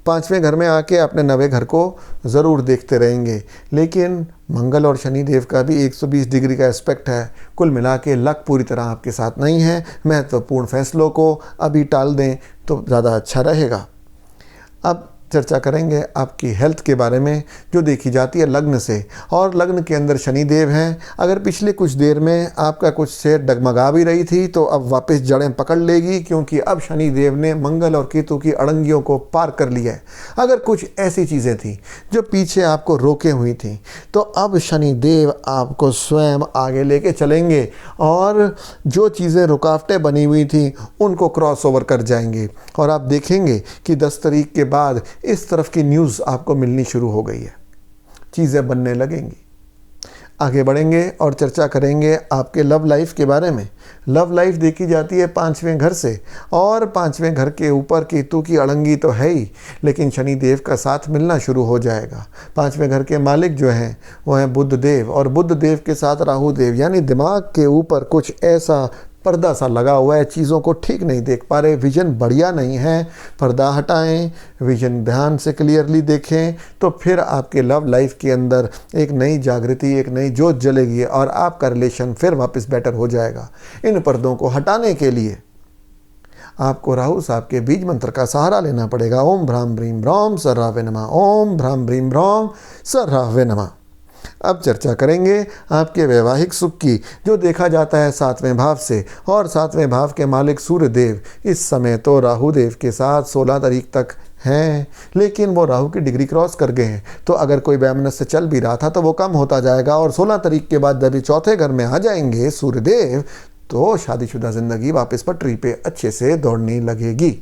5वें घर में आके अपने 9वें घर को ज़रूर देखते रहेंगे। लेकिन मंगल और शनि देव का भी 120 डिग्री का एस्पेक्ट है। कुल मिला के लक पूरी तरह आपके साथ नहीं है। महत्वपूर्ण फैसलों को अभी टाल दें तो ज़्यादा अच्छा रहेगा। अब चर्चा करेंगे आपकी हेल्थ के बारे में, जो देखी जाती है लग्न से, और लग्न के अंदर शनि देव हैं। अगर पिछले कुछ देर में आपका कुछ सेहत डगमगा भी रही थी तो अब वापस जड़ें पकड़ लेगी, क्योंकि अब शनि देव ने मंगल और केतु की अड़ंगियों को पार कर लिया है। अगर कुछ ऐसी चीज़ें थी जो पीछे आपको रोके हुई थी, तो अब शनि देव आपको स्वयं आगे लेके चलेंगे, और जो चीज़ें रुकावटें बनी हुई थी उनको क्रॉस ओवर कर जाएंगे, और आप देखेंगे कि 10 तारीख के बाद इस तरफ की न्यूज़ आपको मिलनी शुरू हो गई है, चीज़ें बनने लगेंगी। आगे बढ़ेंगे और चर्चा करेंगे आपके लव लाइफ के बारे में। लव लाइफ देखी जाती है 5वें घर से, और 5वें घर के ऊपर केतु की अड़ंगी तो है ही, लेकिन शनि देव का साथ मिलना शुरू हो जाएगा। 5वें घर के मालिक जो हैं वो हैं बुध देव, और बुध देव के साथ राहु देव, यानी दिमाग के ऊपर कुछ ऐसा पर्दा सा लगा हुआ है, चीज़ों को ठीक नहीं देख पा रहे, विजन बढ़िया नहीं है। पर्दा हटाएं, विजन ध्यान से क्लियरली देखें, तो फिर आपके लव लाइफ के अंदर एक नई जागृति, एक नई जोत जलेगी और आपका रिलेशन फिर वापस बेटर हो जाएगा। इन पर्दों को हटाने के लिए आपको राहु साहब के बीज मंत्र का सहारा लेना पड़ेगा। ओम भ्राम ब्रीम भ्रौम सर्रावे नमः, ओम भ्राम ब्रीम भ्रौम सर्रावे नमः। अब चर्चा करेंगे आपके वैवाहिक सुख की, जो देखा जाता है 7वें भाव से, और 7वें भाव के मालिक सूर्य देव इस समय तो राहु देव के साथ 16 तारीख तक हैं, लेकिन वो राहु की डिग्री क्रॉस कर गए हैं। तो अगर कोई वैमनस्य चल भी रहा था तो वो कम होता जाएगा, और 16 तारीख के बाद जब 4थे घर में आ जाएंगे सूर्य देव, तो शादीशुदा जिंदगी वापस पटरी पे अच्छे से दौड़ने लगेगी।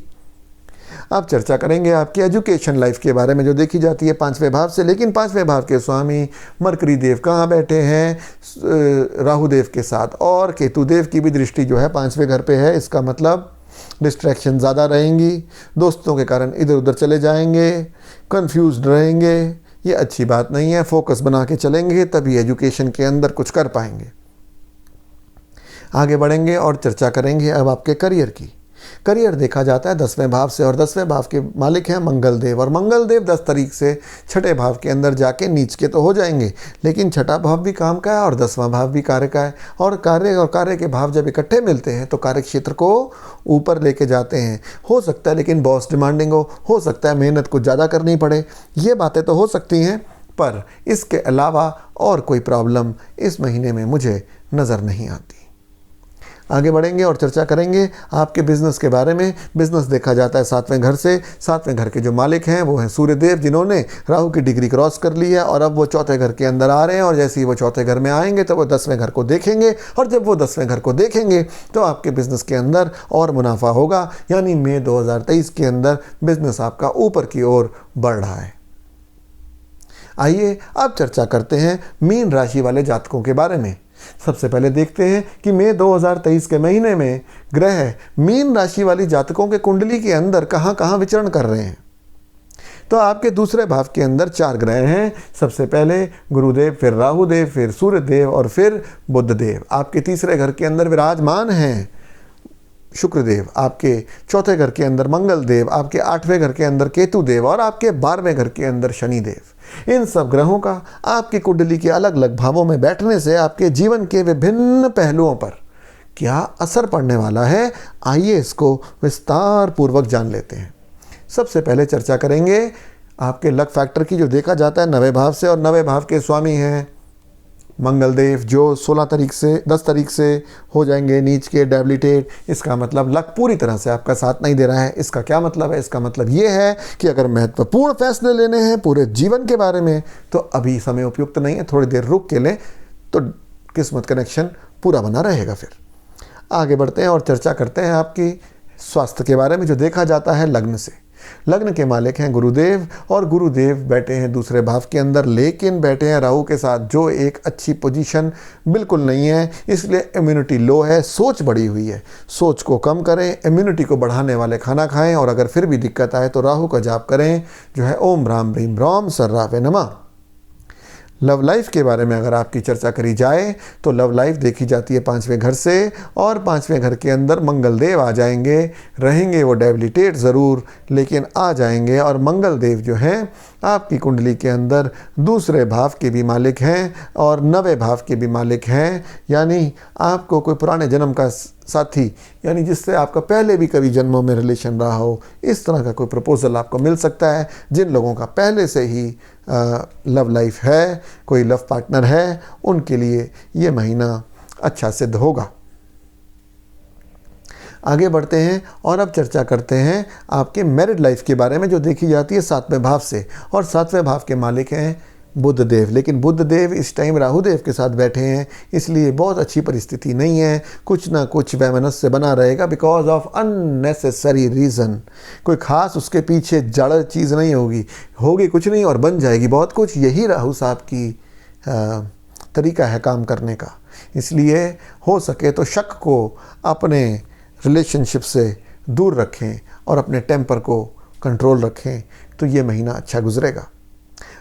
अब चर्चा करेंगे आपकी एजुकेशन लाइफ के बारे में, जो देखी जाती है 5वें भाव से, लेकिन 5वें भाव के स्वामी मरकरी देव कहाँ बैठे हैं? राहु देव के साथ, और केतु देव की भी दृष्टि जो है 5वें घर पे है। इसका मतलब डिस्ट्रैक्शन ज़्यादा रहेंगी, दोस्तों के कारण इधर उधर चले जाएंगे, कंफ्यूज रहेंगे, ये अच्छी बात नहीं है। फोकस बना के चलेंगे तभी एजुकेशन के अंदर कुछ कर पाएंगे। आगे बढ़ेंगे और चर्चा करेंगे अब आपके करियर की। करियर देखा जाता है 10वें भाव से, और 10वें भाव के मालिक हैं मंगल देव, और मंगल देव 10 तारीख से 6ठे भाव के अंदर जाके नीच के तो हो जाएंगे, लेकिन 6ठा भाव भी काम का है और 10वां भाव भी कार्य का है, और कार्य के भाव जब इकट्ठे मिलते हैं तो कार्य क्षेत्र को ऊपर लेके जाते हैं। हो सकता है लेकिन बॉस डिमांडिंग हो सकता है मेहनत कुछ ज़्यादा करनी पड़े, ये बातें तो हो सकती हैं, पर इसके अलावा और कोई प्रॉब्लम इस महीने में मुझे नज़र नहीं आती। आगे बढ़ेंगे और चर्चा करेंगे आपके बिजनेस के बारे में। बिजनेस देखा जाता है 7वें घर से। 7वें घर के जो मालिक हैं वो हैं सूर्यदेव, जिन्होंने राहु की डिग्री क्रॉस कर ली है, और अब वो 4थे घर के अंदर आ रहे हैं, और जैसे ही वो 4थे घर में आएंगे तो वो 10वें घर को देखेंगे, और जब वो 10वें घर को देखेंगे तो आपके बिजनेस के अंदर और मुनाफा होगा, यानी मई 2023 के अंदर बिजनेस आपका ऊपर की ओर बढ़ रहा है। आइए अब चर्चा करते हैं मीन राशि वाले जातकों के बारे में। सबसे पहले देखते हैं कि मई 2023 के महीने में ग्रह मीन राशि वाली जातकों के कुंडली के अंदर कहां कहां विचरण कर रहे हैं। तो आपके दूसरे भाव के अंदर 4 ग्रह हैं। सबसे पहले गुरुदेव, फिर राहुदेव, फिर सूर्यदेव और फिर बुधदेव। आपके तीसरे घर के अंदर विराजमान हैं शुक्रदेव, आपके 4थे घर के अंदर मंगल देव, आपके 8वें घर के अंदर केतु देव, और आपके 12वें घर के अंदर शनि देव। इन सब ग्रहों का आपकी कुंडली के अलग अलग भावों में बैठने से आपके जीवन के विभिन्न पहलुओं पर क्या असर पड़ने वाला है, आइए इसको विस्तार पूर्वक जान लेते हैं। सबसे पहले चर्चा करेंगे आपके लक फैक्टर की, जो देखा जाता है 9वें भाव से, और 9वें भाव के स्वामी हैं मंगल देव, जो 10 तारीख से हो जाएंगे नीच के डेबिलिटेट। इसका मतलब लक पूरी तरह से आपका साथ नहीं दे रहा है। इसका क्या मतलब है? इसका मतलब ये है कि अगर महत्वपूर्ण फैसले लेने हैं पूरे जीवन के बारे में तो अभी समय उपयुक्त नहीं है, थोड़ी देर रुक के लें तो किस्मत कनेक्शन पूरा बना रहेगा। फिर आगे बढ़ते हैं और चर्चा करते हैं आपकी स्वास्थ्य के बारे में, जो देखा जाता है लग्न से। लग्न के मालिक हैं गुरुदेव, और गुरुदेव बैठे हैं दूसरे भाव के अंदर, लेकिन बैठे हैं राहु के साथ, जो एक अच्छी पोजीशन बिल्कुल नहीं है। इसलिए इम्यूनिटी लो है, सोच बढ़ी हुई है। सोच को कम करें, इम्यूनिटी को बढ़ाने वाले खाना खाएं, और अगर फिर भी दिक्कत आए तो राहु का जाप करें, जो है ओम भ्राम ब्रीम भ्रौम सर्रावे नमः। लव लाइफ के बारे में अगर आपकी चर्चा करी जाए तो लव लाइफ देखी जाती है 5वें घर से, और 5वें घर के अंदर मंगल देव आ जाएंगे। रहेंगे वो डेबिलिटेट ज़रूर, लेकिन आ जाएंगे। और मंगल देव जो हैं आपकी कुंडली के अंदर दूसरे भाव के भी मालिक हैं और 9वें भाव के भी मालिक हैं, यानी आपको कोई पुराने जन्म का साथी, यानी जिससे आपका पहले भी कभी जन्मों में रिलेशन रहा हो, इस तरह का कोई प्रपोजल आपको मिल सकता है। जिन लोगों का पहले से ही लव लाइफ है, कोई लव पार्टनर है, उनके लिए ये महीना अच्छा सिद्ध होगा। आगे बढ़ते हैं और अब चर्चा करते हैं आपके मैरिड लाइफ के बारे में, जो देखी जाती है 7वें भाव से, और 7वें भाव के मालिक हैं बुध देव। लेकिन बुध देव इस टाइम राहु देव के साथ बैठे हैं, इसलिए बहुत अच्छी परिस्थिति नहीं है। कुछ ना कुछ वैमनस्य बना रहेगा बिकॉज ऑफ अननेसेसरी रीज़न। कोई खास उसके पीछे जड़ चीज़ नहीं होगी, होगी कुछ नहीं और बन जाएगी बहुत कुछ। यही राहु साहब की तरीका है काम करने का। इसलिए हो सके तो शक को अपने रिलेशनशिप से दूर रखें और अपने टेम्पर को कंट्रोल रखें, तो ये महीना अच्छा गुजरेगा।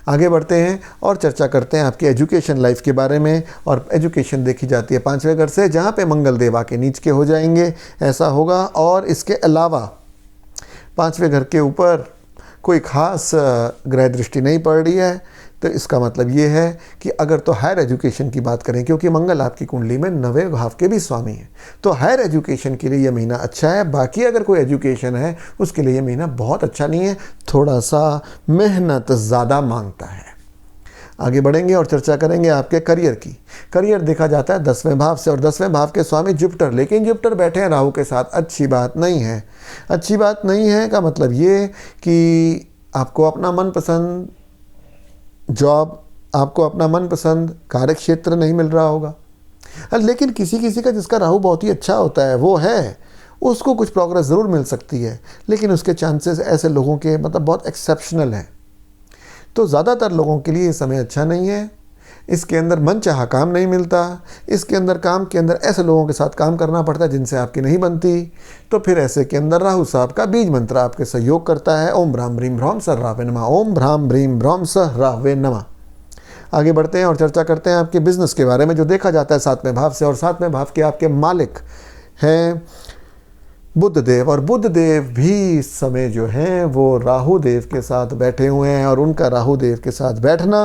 आगे बढ़ते हैं और चर्चा करते हैं आपकी एजुकेशन लाइफ के बारे में। और एजुकेशन देखी जाती है 5वें घर से, जहाँ पे मंगल देव आके नीच के हो जाएंगे, ऐसा होगा। और इसके अलावा 5वें घर के ऊपर कोई ख़ास ग्रह दृष्टि नहीं पड़ रही है, तो इसका मतलब ये है कि अगर तो हायर एजुकेशन की बात करें, क्योंकि मंगल आपकी कुंडली में 9वें भाव के भी स्वामी हैं, तो हायर एजुकेशन के लिए ये महीना अच्छा है। बाकी अगर कोई एजुकेशन है उसके लिए ये महीना बहुत अच्छा नहीं है, थोड़ा सा मेहनत ज़्यादा मांगता है। आगे बढ़ेंगे और चर्चा करेंगे आपके करियर की। करियर देखा जाता है 10वें भाव से, और 10वें भाव के स्वामी जुपिटर, लेकिन जुपिटर बैठे हैं राहु के साथ। अच्छी बात नहीं है। अच्छी बात नहीं है का मतलब ये कि आपको अपना मनपसंद जॉब, आपको अपना मनपसंद कार्य क्षेत्र नहीं मिल रहा होगा। लेकिन किसी किसी का जिसका राहु बहुत ही अच्छा होता है, वो है, उसको कुछ प्रोग्रेस ज़रूर मिल सकती है, लेकिन उसके चांसेस ऐसे लोगों के मतलब बहुत एक्सेप्शनल हैं। तो ज़्यादातर लोगों के लिए ये समय अच्छा नहीं है। इसके अंदर मनचाहा काम नहीं मिलता। इसके अंदर काम के अंदर ऐसे लोगों के साथ काम करना पड़ता है जिनसे आपकी नहीं बनती। तो फिर ऐसे के अंदर राहु साहब का बीज मंत्र आपके सहयोग करता है। ओम भ्राम ब्रीम भ्रौम सर रावे नमः। ओम भ्राम ब्रीम भ्रौम सर रावे नमः। आगे बढ़ते हैं और चर्चा करते हैं आपके बिजनेस के बारे में, जो देखा जाता है 7वें भाव से। और 7वें भाव के आपके मालिक हैं बुध देव, और बुध देव भी इस समय जो हैं वो राहु देव के साथ बैठे हुए हैं। और उनका राहु देव के साथ बैठना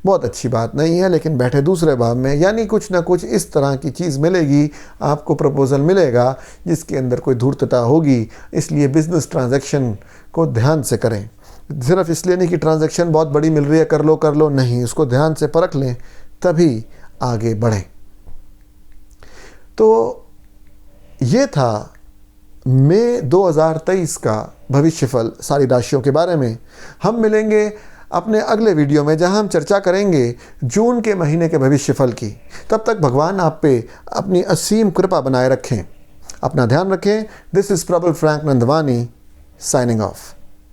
बहुत अच्छी बात नहीं है, लेकिन बैठे दूसरे भाव में, यानी कुछ ना कुछ इस तरह की चीज़ मिलेगी, आपको प्रपोजल मिलेगा जिसके अंदर कोई धूर्तता होगी। इसलिए बिजनेस ट्रांजैक्शन को ध्यान से करें। सिर्फ इसलिए नहीं कि ट्रांजैक्शन बहुत बड़ी मिल रही है, कर लो नहीं, उसको ध्यान से परख लें, तभी आगे बढ़ें। तो ये था मई 2023 का भविष्यफल सारी राशियों के बारे में। हम मिलेंगे अपने अगले वीडियो में, जहां हम चर्चा करेंगे जून के महीने के भविष्यफल की। तब तक भगवान आप पे अपनी असीम कृपा बनाए रखें। अपना ध्यान रखें। दिस इज़ प्रबल फ्रैंक नंदवानी साइनिंग ऑफ।